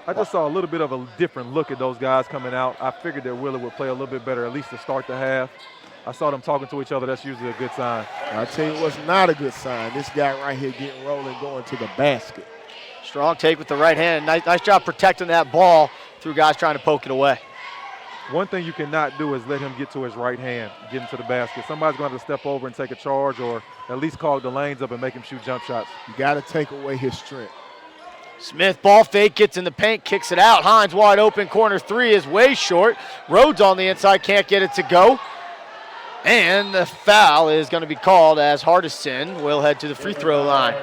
I just saw a little bit of a different look at those guys coming out. I figured that Wheeler would play a little bit better, at least to start the half. I saw them talking to each other. That's usually a good sign. I tell you what's not a good sign. This guy right here getting rolling, going to the basket. Strong take with the right hand. Nice job protecting that ball through guys trying to poke it away. One thing you cannot do is let him get to his right hand, get into the basket. Somebody's going to have to step over and take a charge or at least clog the lanes up and make him shoot jump shots. You got to take away his strength. Smith, ball fake, gets in the paint, kicks it out. Hines wide open, corner 3 is way short. Rhodes on the inside, can't get it to go. And the foul is going to be called as Hardison will head to the free throw line.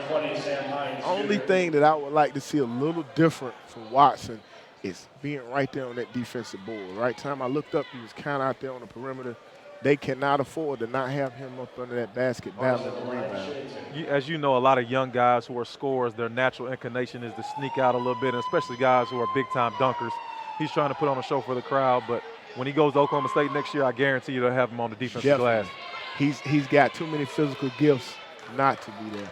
Only thing that I would like to see a little different from Watson is being right there on that defensive board. Right time I looked up, he was kind of out there on the perimeter. They cannot afford to not have him up under that basket battling the rebound. As you know, a lot of young guys who are scorers, their natural inclination is to sneak out a little bit, and especially guys who are big-time dunkers. He's trying to put on a show for the crowd, but when he goes to Oklahoma State next year, I guarantee you they'll have him on the defensive glass. He's got too many physical gifts not to be there.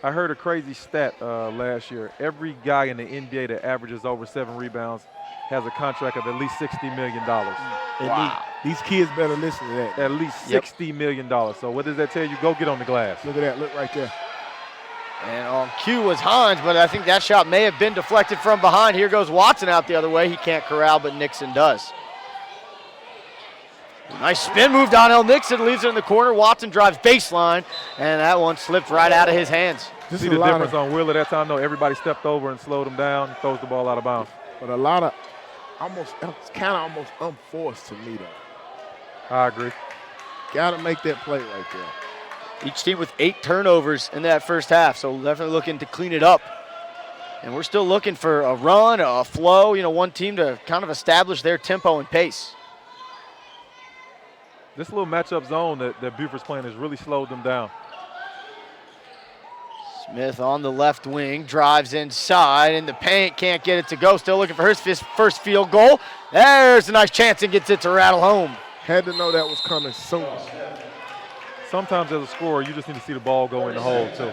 I heard a crazy stat last year. Every guy in the NBA that averages over 7 rebounds has a contract of at least $60 million. Wow. These kids better listen to that. At least $60 million. So what does that tell you? Go get on the glass. Look at that. Look right there. And on cue was Hines, but I think that shot may have been deflected from behind. Here goes Watson out the other way. He can't corral, but Nixon does. Nice spin move, Donnell Nixon leaves it in the corner. Watson drives baseline, and that one slipped right out of his hands. See the difference on Wheeler that time, though? Everybody stepped over and slowed him down, throws the ball out of bounds. But a lot of it's kind of almost unforced to me, though. I agree. Got to make that play right there. Each team with 8 turnovers in that first half, so definitely looking to clean it up. And we're still looking for a run, a flow, one team to kind of establish their tempo and pace. This little matchup zone that Buford's playing has really slowed them down. Smith on the left wing, drives inside in the paint, can't get it to go. Still looking for his first field goal. There's a nice chance and gets it to rattle home. Had to know that was coming soon. Sometimes as a scorer, you just need to see the ball go in the hole, too.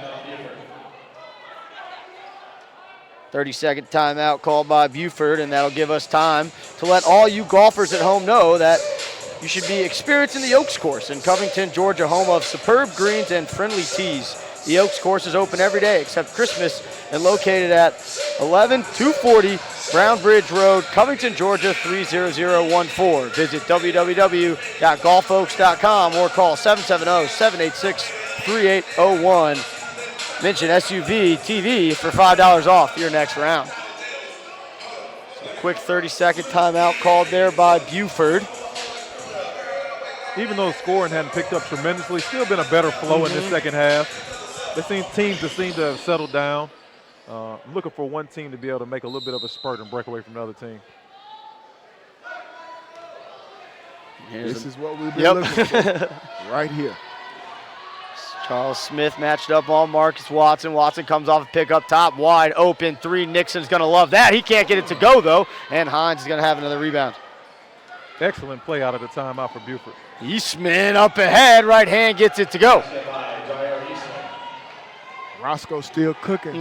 30-second timeout called by Buford, and that'll give us time to let all you golfers at home know that you should be experiencing the Oaks course in Covington, Georgia, home of superb greens and friendly tees. The Oaks course is open every day except Christmas and located at 11240 Brown Bridge Road, Covington, Georgia 30014. Visit www.golfoaks.com or call 770-786-3801. Mention SUV TV for $5 off your next round. So quick 30-second timeout called there by Buford. Even though scoring hadn't picked up tremendously, still been a better flow in this second half. Teams that seem to have settled down. I'm looking for one team to be able to make a little bit of a spurt and break away from the other team. This is what we've been looking for right here. Charles Smith matched up on Marcus Watson. Watson comes off a pick up top, wide open 3. Nixon's going to love that. He can't get it to go, though, and Hines is going to have another rebound. Excellent play out of the timeout for Buford. Eastman up ahead, right hand gets it to go. Roscoe still cooking.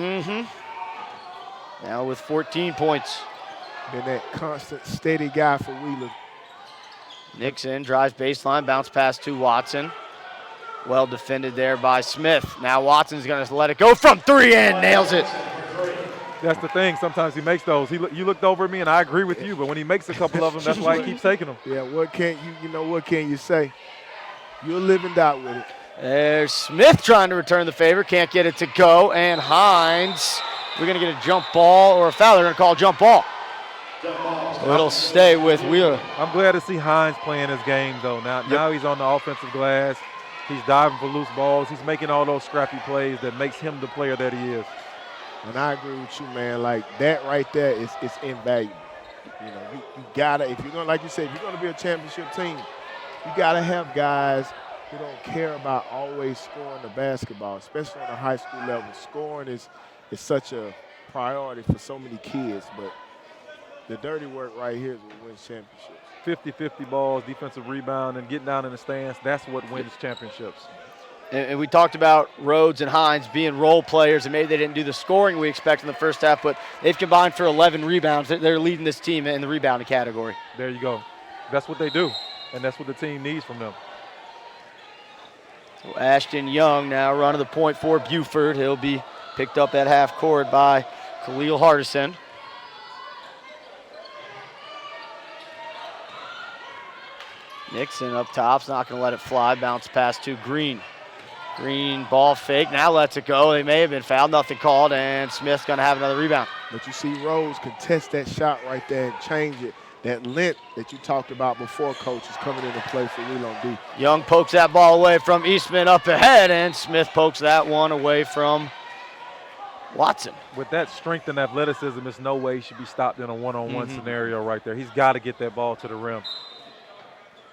Now with 14 points. Been that constant, steady guy for Wheeler. Nixon drives baseline, bounce pass to Watson. Well defended there by Smith. Now Watson's going to let it go from 3 and nails it. That's the thing. Sometimes he makes those. You looked over at me, and I agree with you. But when he makes a couple of them, that's why he keeps taking them. Yeah. What can you say? You'll live and die with it. There's Smith trying to return the favor. Can't get it to go. And Hines, we're going to get a jump ball or a foul. They're going to call a jump ball. So it'll stay with Wheeler. I'm glad to see Hines playing his game, though. Now he's on the offensive glass. He's diving for loose balls. He's making all those scrappy plays that makes him the player that he is. And I agree with you, man. Like, that right there is invaluable. You know, you gotta, if you're gonna, like you said, if you're gonna be a championship team, you gotta have guys who don't care about always scoring the basketball, especially on the high school level. Scoring is such a priority for so many kids, but the dirty work right here is what wins championships. 50-50 balls, defensive rebound, and getting down in the stands, that's what wins championships. And we talked about Rhodes and Hines being role players, and maybe they didn't do the scoring we expect in the first half, but they've combined for 11 rebounds. They're leading this team in the rebounding category. There you go. That's what they do, and that's what the team needs from them. So Ashton Young now running the point for Buford. He'll be picked up at half court by Khalil Hardison. Nixon up top's not going to let it fly. Bounce pass to Green. Green ball fake, now lets it go. They may have been fouled, nothing called, and Smith's going to have another rebound. But you see Rose contest that shot right there and change it. That length that you talked about before, Coach, is coming into play for Wheel on D. Young pokes that ball away from Eastman up ahead, and Smith pokes that one away from Watson. With that strength and athleticism, there's no way he should be stopped in a one-on-one scenario right there. He's got to get that ball to the rim.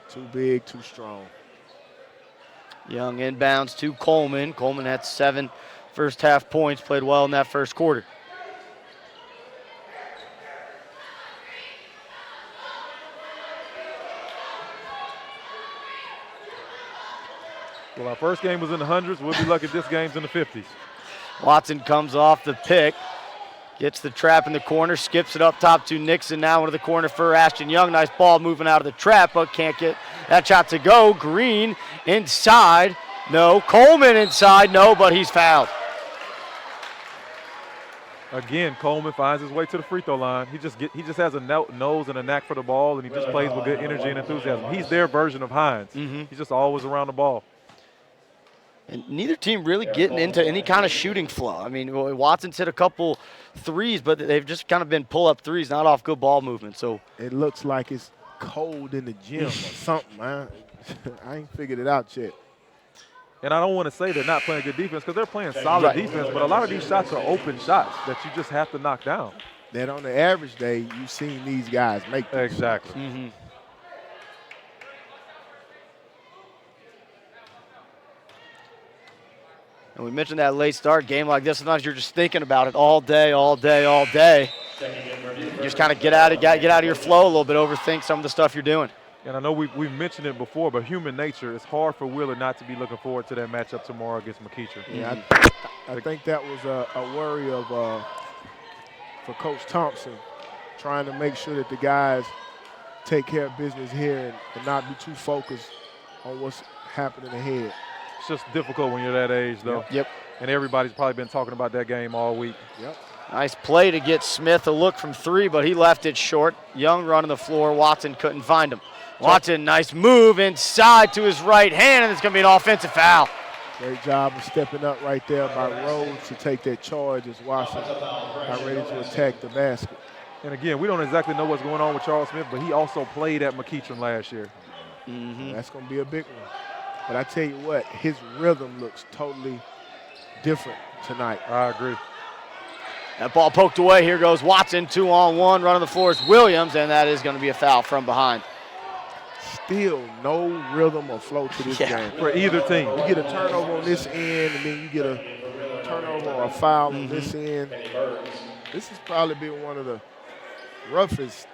Too big, too strong. Young inbounds to Coleman. Coleman had 7 first half points, played well in that first quarter. Well, our first game was in the hundreds. We'll be lucky if this game's in the 50s. Watson comes off the pick, gets the trap in the corner, skips it up top to Nixon now into the corner for Ashton Young. Nice ball moving out of the trap, but can't get that shot to go. Green inside, no. Coleman inside, no, but he's fouled. Again, Coleman finds his way to the free throw line. He just has a nose and a knack for the ball, and he just plays with good energy and enthusiasm. He's their version of Hines. He's just always around the ball. And neither team really getting into any kind of shooting flow. I mean, Watson's hit a couple threes, but they've just kind of been pull-up threes, not off good ball movement. So it looks like it's cold in the gym or something, man. I ain't figured it out yet. And I don't want to say they're not playing good defense because they're playing solid defense, but a lot of these shots are open shots that you just have to knock down. That on the average day, you've seen these guys make them. Exactly. And we mentioned that late start game like this. Sometimes you're just thinking about it all day, all day, all day. You just kind of get out of your flow a little bit, overthink some of the stuff you're doing. And I know we've mentioned it before, but human nature, it's hard for Wheeler not to be looking forward to that matchup tomorrow against McEachern. Yeah, I think that was a worry of for Coach Thompson, trying to make sure that the guys take care of business here and not be too focused on what's happening ahead. It's just difficult when you're that age, though. Yep. And everybody's probably been talking about that game all week. Yep. Nice play to get Smith a look from 3, but he left it short. Young running the floor. Watson couldn't find him. Watson, nice move inside to his right hand, and it's going to be an offensive foul. Great job of stepping up right there by Rhodes to take that charge as Watson got ready to attack the basket. And again, we don't exactly know what's going on with Charles Smith, but he also played at McEachern last year. That's going to be a big one. But I tell you what, his rhythm looks totally different tonight. I agree. That ball poked away. Here goes Watson, 2-on-1. Running the floor is Williams, and that is going to be a foul from behind. Still no rhythm or flow to this game. For either team. You get a turnover on this end, and then you get a turnover or a foul on this end. This has probably been one of the roughest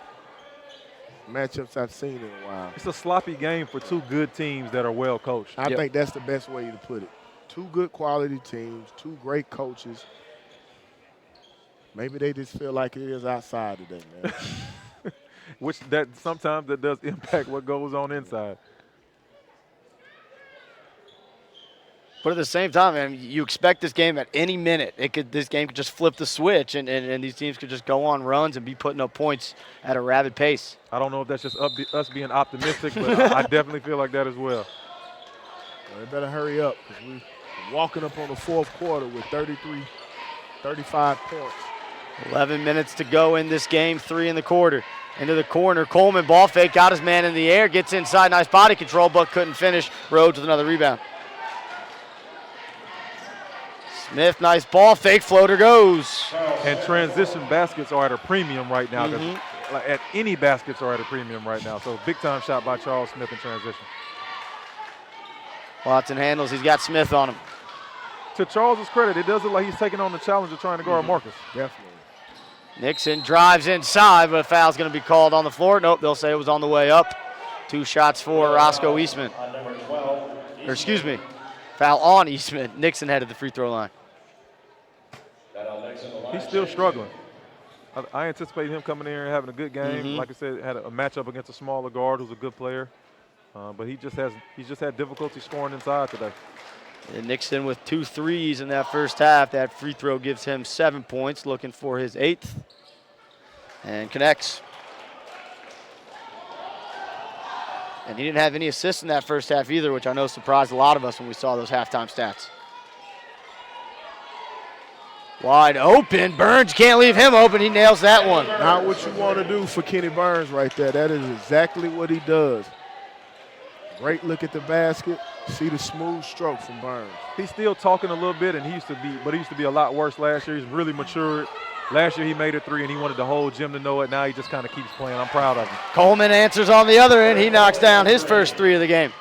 matchups I've seen in a while. It's a sloppy game for two good teams that are well coached. I think that's the best way to put it. Two good quality teams, two great coaches. Maybe they just feel like it is outside today, man. Which that sometimes that does impact what goes on inside. But at the same time, man, you expect this game at any minute. This game could just flip the switch, and these teams could just go on runs and be putting up points at a rapid pace. I don't know if that's just us being optimistic, but I definitely feel like that as well. They better hurry up because we're walking up on the fourth quarter with 35 points. 11 minutes to go in this game, 3 in the quarter. Into the corner, Coleman ball fake, got his man in the air, gets inside, nice body control, but couldn't finish. Rhodes with another rebound. Smith, nice ball, fake floater goes. And transition baskets are at a premium right now. Like at any baskets are at a premium right now. So big time shot by Charles Smith in transition. Watson handles, he's got Smith on him. To Charles's credit, it does look like he's taking on the challenge of trying to guard Marcus. Definitely. Nixon drives inside, but a foul's going to be called on the floor. Nope, they'll say it was on the way up. 2 shots for Roscoe Eastman. Or excuse me, foul on Eastman. Nixon headed the free throw line. He's still struggling. I anticipate him coming in here and having a good game. Like I said, had a matchup against a smaller guard who's a good player. But he's just had difficulty scoring inside today. And Nixon with 2 threes in that first half. That free throw gives him 7 points, looking for his 8th. And connects. And he didn't have any assists in that first half either, which I know surprised a lot of us when we saw those halftime stats. Wide open. Burns can't leave him open. He nails that one. Not what you want to do for Kenny Burns right there. That is exactly what he does. Great look at the basket. See the smooth stroke from Burns. He's still talking a little bit, and he used to be a lot worse last year. He's really matured. Last year he made a 3, and he wanted the whole gym to know it. Now he just kind of keeps playing. I'm proud of him. Coleman answers on the other end. He knocks down his first 3 of the game.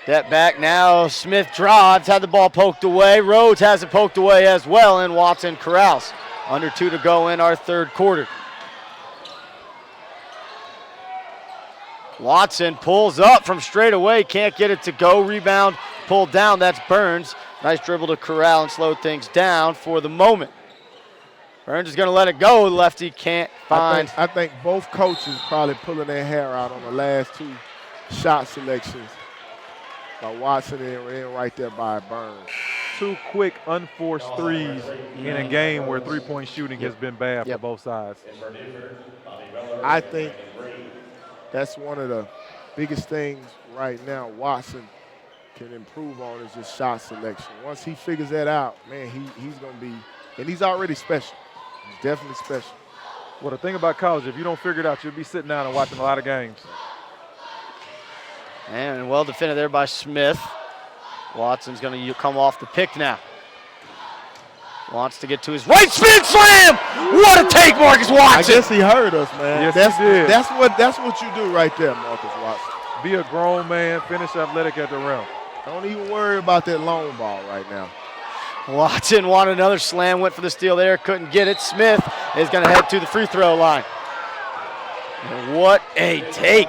Step back now. Smith drives, had the ball poked away. Rhodes has it poked away as well, and Watson corrals. Under 2 to go in our third quarter. Watson pulls up from straight away, can't get it to go. Rebound pulled down, that's Burns. Nice dribble to corral and slow things down for the moment. Burns is going to let it go. Lefty can't find. I think both coaches probably pulling their hair out on the last 2 shot selections by Watson and right there by Burns. 2 quick unforced threes in a game where three-point shooting has been bad for both sides. I think that's one of the biggest things right now Watson can improve on is his shot selection. Once he figures that out, man, he's going to be, and he's already special. He's definitely special. Well, the thing about college, if you don't figure it out, you'll be sitting down and watching a lot of games. And well defended there by Smith. Watson's going to come off the pick now. Wants to get to his right, spin slam! What a take, Marcus Watson! I guess he heard us, man. Yes, he did. That's what you do right there, Marcus Watson. Be a grown man, finish athletic at the rim. Don't even worry about that long ball right now. Watson wanted another slam, went for the steal there, couldn't get it. Smith is going to head to the free throw line. And what a take.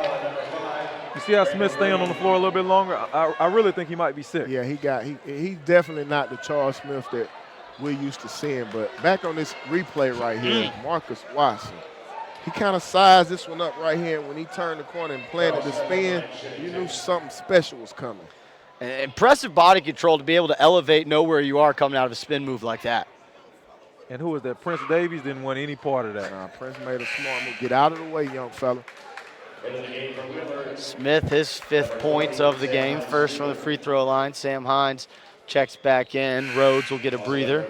You see how Smith's staying on the floor a little bit longer? I really think he might be sick. Yeah, he's definitely not the Charles Smith that we're used to seeing. But back on this replay right here, Marcus Watson, he kind of sized this one up right here. When he turned the corner and planted the spin, you knew something special was coming. Impressive body control to be able to elevate, know where you are coming out of a spin move like that. And who was that? Prince Davies didn't want any part of that. Nah, Prince made a smart move. Get out of the way, young fella. Smith, his 5th points of the game. First from the free throw line. Sam Hines checks back in. Rhodes will get a breather.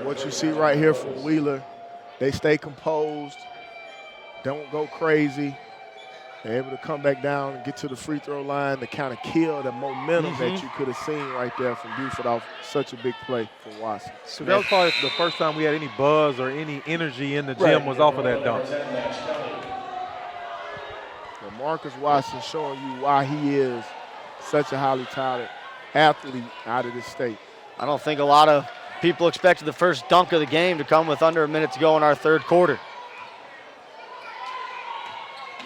What you see right here from Wheeler, they stay composed, don't go crazy. They're able to come back down and get to the free throw line to kind of kill the momentum that you could have seen right there from Buford off such a big play for Watson. So that was probably the first time we had any buzz or any energy in the gym was off of that dunk. Well, Marcus Watson showing you why he is such a highly touted athlete out of this state. I don't think a lot of people expected the first dunk of the game to come with under a minute to go in our third quarter.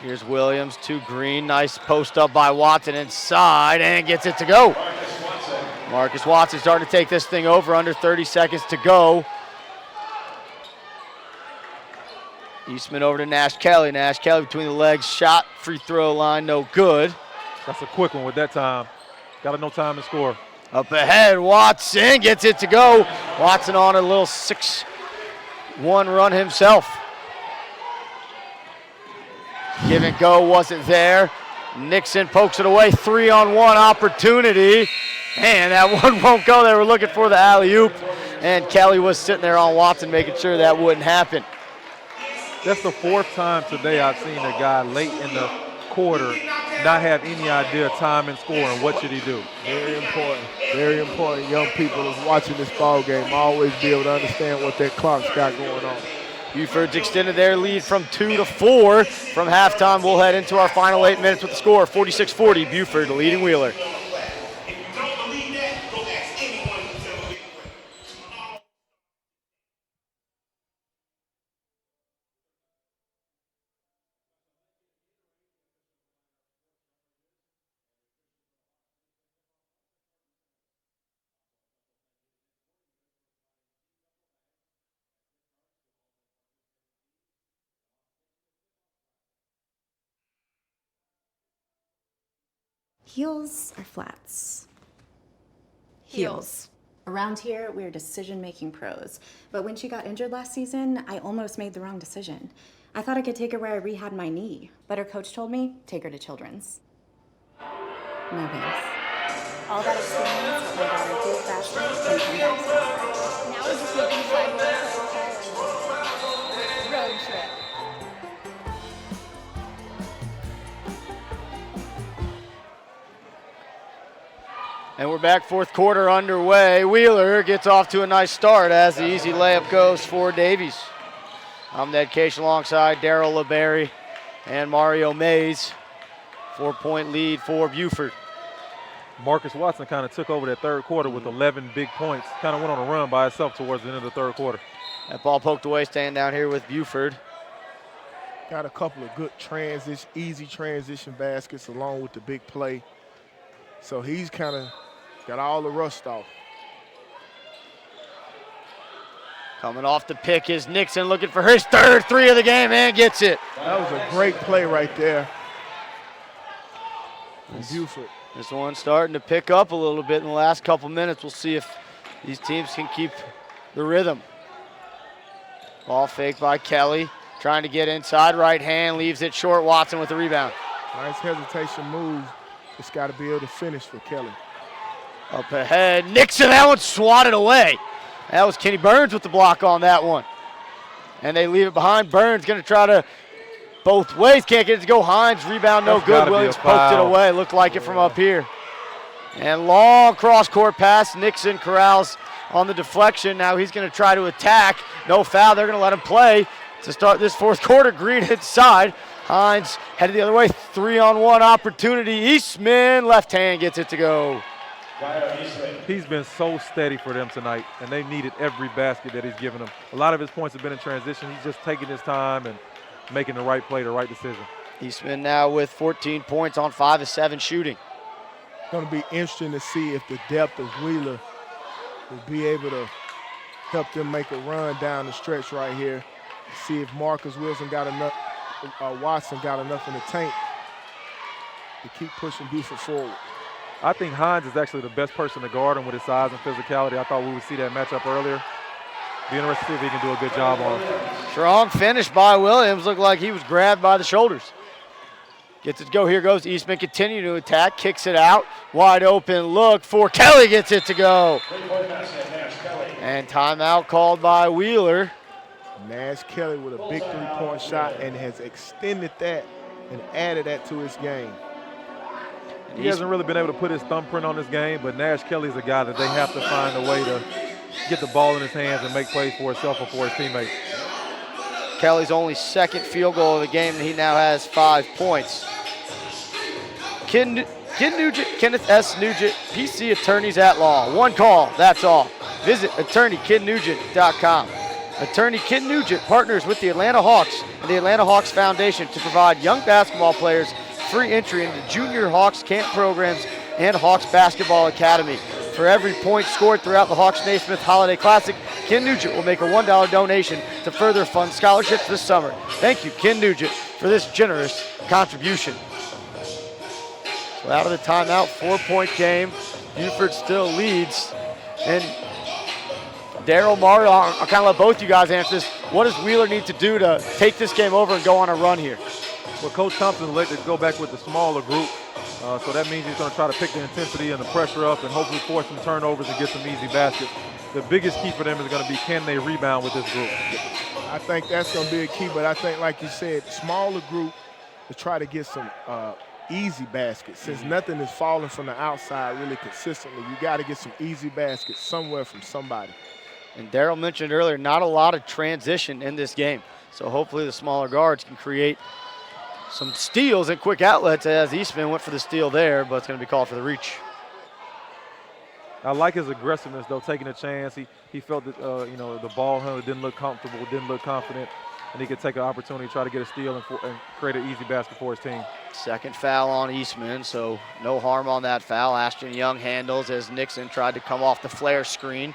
Here's Williams to Green. Nice post up by Watson inside and gets it to go. Marcus Watson starting to take this thing over, under 30 seconds to go. Eastman over to Nash Kelly. Nash Kelly between the legs, shot, free throw line, no good. That's a quick one with that time. Got no time to score. Up ahead, Watson gets it to go. Watson on a little 6-1 run himself. Give and go wasn't there. Nixon pokes it away, 3-on-1 opportunity. And that one won't go. They were looking for the alley-oop. And Kelly was sitting there on Watson making sure that wouldn't happen. That's the 4th time today I've seen a guy late in the quarter not have any idea of time and scoring. What should he do? Very important. Very important. Young people is watching this ball game always be able to understand what that clock's got going on. Buford's extended their lead from 2 to 4 from halftime. We'll head into our final 8 minutes with the score 46-40. Buford leading Wheeler. Heels or flats? Heels. Around here, we're decision-making pros. But when she got injured last season, I almost made the wrong decision. I thought I could take her where I rehabbed my knee, but her coach told me, take her to Children's. No thanks. All that experience helped my daughter heal faster and come back stronger. Now we're just looking for road trip. And we're back, fourth quarter underway. Wheeler gets off to a nice start as the easy layup goes for Davies. I'm Ned Case alongside Daryl LeBerry and Mario Mays. 4-point lead for Buford. Marcus Watson kind of took over that third quarter with 11 big points. Kind of went on a run by itself towards the end of the third quarter. That ball poked away, staying down here with Buford. Got a couple of good easy transition baskets along with the big play. So he's kind of got all the rust off. Coming off the pick is Nixon looking for his third 3 of the game and gets it. That was a great play right there from Buford. This one's starting to pick up a little bit in the last couple minutes. We'll see if these teams can keep the rhythm. Ball faked by Kelly, trying to get inside, right hand, leaves it short. Watson with the rebound. Nice hesitation move. It's got to be able to finish for Kelly. Up ahead, Nixon, that one swatted away. That was Kenny Burns with the block on that one. And they leave it behind. Burns gonna try to both ways, can't get it to go. Hines, rebound no good. Williams poked it away, looked like it from up here. And long cross-court pass, Nixon corrals on the deflection. Now he's gonna try to attack. No foul, they're gonna let him play to start this fourth quarter. Green inside. Hines headed the other way, 3-on-1 opportunity. Eastman, left hand gets it to go. He's been so steady for them tonight, and they've needed every basket that he's given them. A lot of his points have been in transition. He's just taking his time and making the right play, the right decision. Eastman now with 14 points on 5 of 7 shooting. Going to be interesting to see if the depth of Wheeler will be able to help them make a run down the stretch right here. See if Marcus Wilson got enough, Watson got enough in the tank to keep pushing Buford forward. I think Hines is actually the best person to guard him with his size and physicality. I thought we would see that matchup earlier. Be interested to see if he can do a good job on him. Strong finish by Williams. Looked like he was grabbed by the shoulders. Gets it to go. Here goes Eastman, continue to attack. Kicks it out. Wide open look for Kelly. Gets it to go. And timeout called by Wheeler. Nash Kelly with a big three-point shot and has extended that and added that to his game. He hasn't really been able to put his thumbprint on this game, but Nash Kelly is a guy that they have to find a way to get the ball in his hands and make plays for himself and for his teammates. Kelly's only second field goal of the game, and he now has 5 points. Kenneth S. Nugent, PC Attorneys at Law. One call, that's all. Visit attorneykidnugent.com. Attorney Ken Nugent partners with the Atlanta Hawks and the Atlanta Hawks Foundation to provide young basketball players free entry into junior Hawks camp programs and Hawks Basketball Academy. For every point scored throughout the Hawks Naismith Holiday Classic, Ken Nugent will make a $1 donation to further fund scholarships this summer. Thank you, Ken Nugent, for this generous contribution. So out of the timeout, 4-point game. Buford still leads. And Daryl, Mario, I'll kind of let both you guys answer this. What does Wheeler need to do to take this game over and go on a run here? Well, Coach Thompson elected to go back with the smaller group, so that means he's going to try to pick the intensity and the pressure up and hopefully force some turnovers and get some easy baskets. The biggest key for them is going to be, can they rebound with this group? I think that's going to be a key, but I think, like you said, smaller group to try to get some easy baskets. Since nothing is falling from the outside really consistently, you got to get some easy baskets somewhere from somebody. And Daryl mentioned earlier, not a lot of transition in this game. So hopefully the smaller guards can create some steals and quick outlets, as Eastman went for the steal there, but it's going to be called for the reach. I like his aggressiveness, though, taking a chance. He felt that, the ball handler didn't look comfortable, didn't look confident, and he could take an opportunity to try to get a steal and create an easy basket for his team. Second foul on Eastman, so no harm on that foul. Ashton Young handles as Nixon tried to come off the flare screen.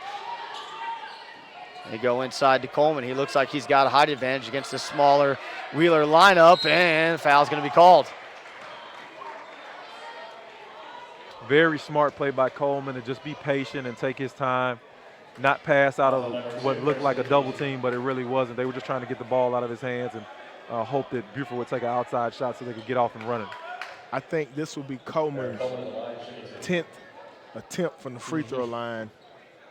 They go inside to Coleman. He looks like he's got a height advantage against the smaller Wheeler lineup, and the foul's going to be called. Very smart play by Coleman to just be patient and take his time, not pass out of what looked like a double team, but it really wasn't. They were just trying to get the ball out of his hands and hope that Buford would take an outside shot so they could get off and running. I think this will be Coleman's 10th attempt from the free throw line,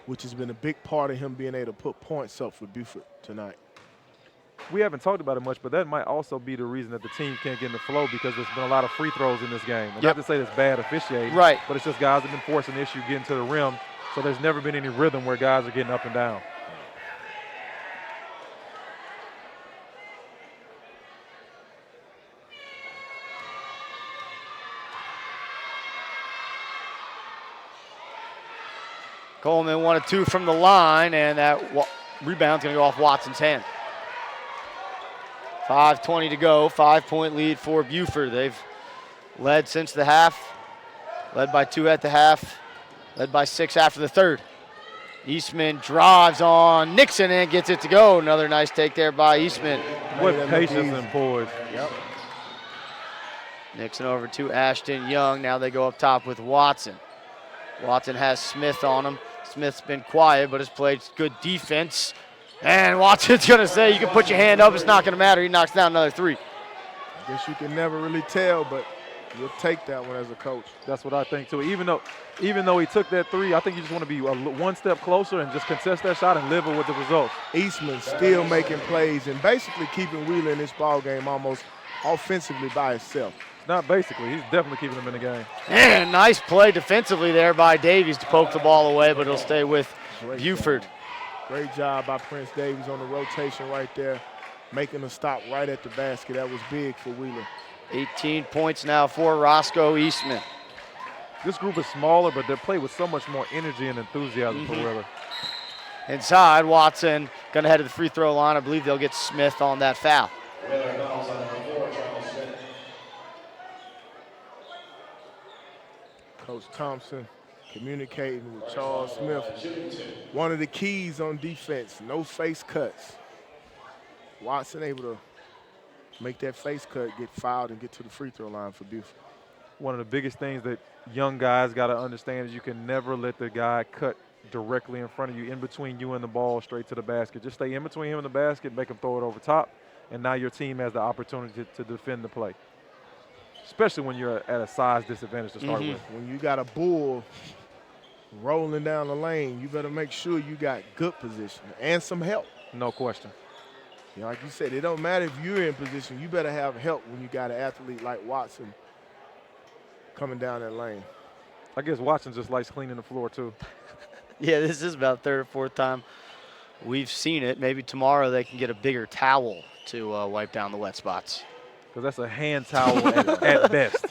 which has been a big part of him being able to put points up for Buford tonight. We haven't talked about it much, but that might also be the reason that the team can't get in the flow, because there's been a lot of free throws in this game. And not to say that's bad officiating, right, but it's just guys have been forcing the issue getting to the rim, so there's never been any rhythm where guys are getting up and down. Coleman 1 of 2 from the line, and that rebound's going to go off Watson's hand. 5:20 to go, 5-point lead for Buford. They've led since the half, led by 2 at the half, led by 6 after the third. Eastman drives on Nixon and gets it to go. Another nice take there by Eastman. What patience and poise. Yep. Nixon over to Ashton Young. Now they go up top with Watson. Watson has Smith on him. Smith's been quiet, but has played good defense. And Watson's going to say, you can put your hand up, it's not going to matter. He knocks down another 3. I guess you can never really tell, but you'll take that one as a coach. That's what I think, too. Even though he took that 3, I think you just want to be one step closer and just contest that shot and live with the results. Eastman still making plays and basically keeping Wheeler in this ball game almost offensively by himself. Not basically. He's definitely keeping them in the game. And nice play defensively there by Davies to poke the ball away, but it'll stay with Buford. Great job by Prince Davies on the rotation right there, making a stop right at the basket. That was big for Wheeler. 18 points now for Roscoe Eastman. This group is smaller, but they play with so much more energy and enthusiasm for Wheeler. Inside, Watson going to head to the free throw line. I believe they'll get Smith on that foul. Coach Thompson communicating with Charles Smith. One of the keys on defense, no face cuts. Watson able to make that face cut, get fouled, and get to the free throw line for Buford. One of the biggest things that young guys got to understand is you can never let the guy cut directly in front of you, in between you and the ball, straight to the basket. Just stay in between him and the basket, make him throw it over top, and now your team has the opportunity to defend the play, especially when you're at a size disadvantage to start with. When you got a bull rolling down the lane, you better make sure you got good position and some help. No question. You know, like you said, it don't matter if you're in position. You better have help when you got an athlete like Watson coming down that lane. I guess Watson just likes cleaning the floor, too. Yeah, this is about third or fourth time we've seen it. Maybe tomorrow they can get a bigger towel to wipe down the wet spots. Because that's a hand towel at best.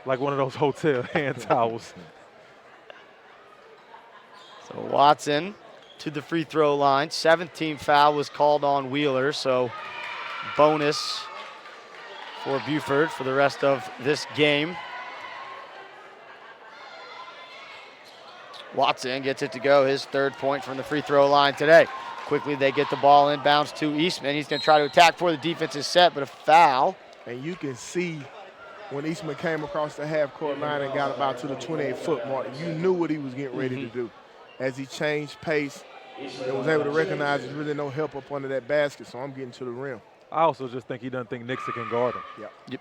Like one of those hotel hand towels. So Watson to the free throw line. 17th foul was called on Wheeler, so bonus for Buford for the rest of this game. Watson gets it to go, his 3rd point from the free throw line today. Quickly they get the ball inbounds to Eastman. He's going to try to attack before the defense is set, but a foul. And you can see when Eastman came across the half-court line and got about to the 28-foot mark, you knew what he was getting ready to do. As he changed pace and was able to recognize there's really no help up under that basket, so I'm getting to the rim. I also just think he doesn't think Nixon can guard him. Yep.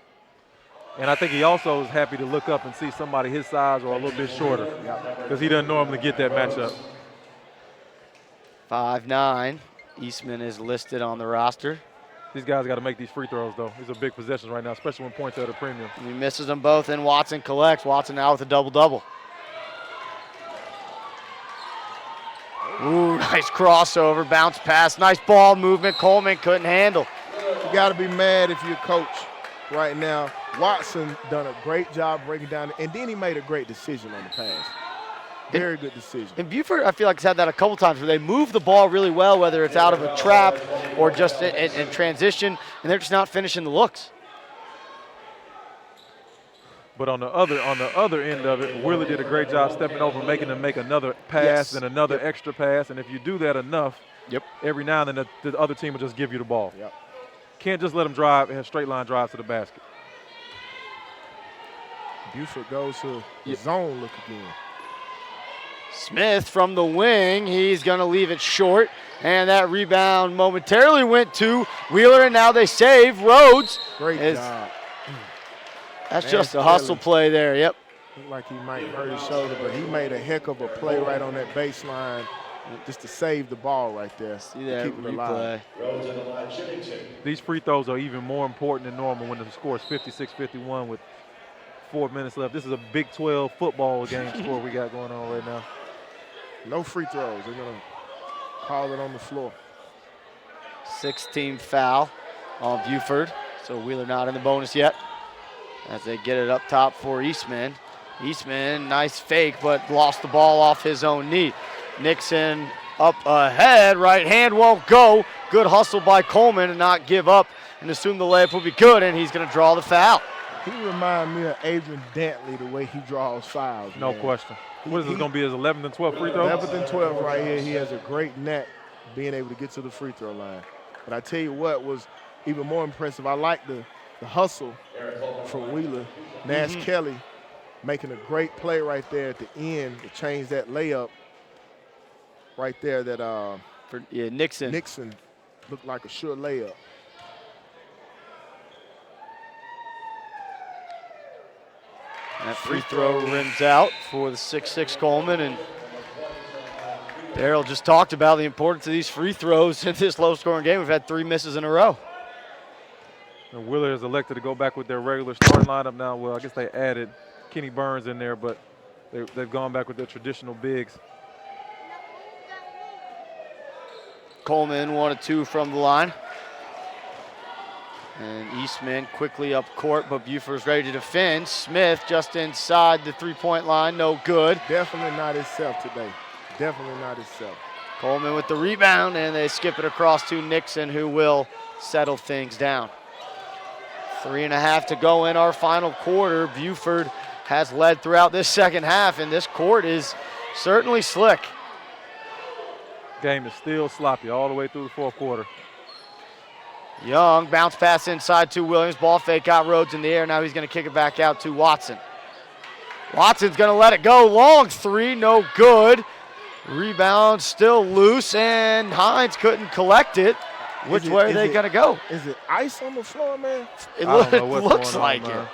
And I think he also is happy to look up and see somebody his size or a little bit shorter, because he doesn't normally get that matchup. 5'9", Eastman is listed on the roster. These guys got to make these free throws, though. These are big possessions right now, especially when points are at a premium. He misses them both, and Watson collects. Watson now with a double-double. Ooh, nice crossover, bounce pass, nice ball movement. Coleman couldn't handle. You got to be mad if you're coach right now. Watson done a great job breaking down, and then he made a great decision on the pass. Very good decision. And Buford, I feel like, has had that a couple times where they move the ball really well, whether it's out of a trap or just in transition, and they're just not finishing the looks. But on the other end of it, Wheeler did a great job stepping over, making them make another pass and another extra pass. And if you do that enough, every now and then the other team will just give you the ball. Can't just let them drive and have straight line drives to the basket. Buford goes to the zone look again. Smith from the wing, he's going to leave it short, and that rebound momentarily went to Wheeler, and now they save. Rhodes. Great job. That's just a hustle play there, Looked like he might hurt his shoulder, but he made a heck of a play right on that baseline just to save the ball right there. See that keep it alive. These free throws are even more important than normal when the score is 56-51 with 4 minutes left. This is a Big 12 football game score we got going on right now. No free throws. They're going to call it on the floor. 16 foul on Buford. So Wheeler not in the bonus yet as they get it up top for Eastman. Eastman, nice fake, but lost the ball off his own knee. Nixon up ahead. Right hand won't go. Good hustle by Coleman and not give up and assume the layup will be good, and he's going to draw the foul. He reminds me of Adrian Dantley, the way he draws fouls. No question. What is this going to be, his 11th and 12th free throw? 11th and 12th right here. He has a great knack being able to get to the free throw line. But I tell you what was even more impressive, I like the hustle from Wheeler. Nash Kelly making a great play right there at the end to change that layup right there that Nixon looked like a sure layup. That free throw rims out for the 6'6" Coleman, and Darryl just talked about the importance of these free throws in this low-scoring game. We've had 3 misses in a row. And Wheeler has elected to go back with their regular starting lineup now. Well, I guess they added Kenny Burns in there, but they've gone back with their traditional bigs. Coleman 1 of 2 from the line. And Eastman quickly up court, but Buford's ready to defend. Smith just inside the three-point line, no good. Definitely not himself today. Definitely not himself. Coleman with the rebound, and they skip it across to Nixon, who will settle things down. 3.5 to go in our final quarter. Buford has led throughout this second half, and this court is certainly slick. Game is still sloppy all the way through the fourth quarter. Young, bounce pass inside to Williams. Ball fake, got Rhodes in the air. Now he's going to kick it back out to Watson. Watson's going to let it go. Long three, no good. Rebound still loose, and Hines couldn't collect it. Which way are they going to go? Is it ice on the floor, man? It looks like it.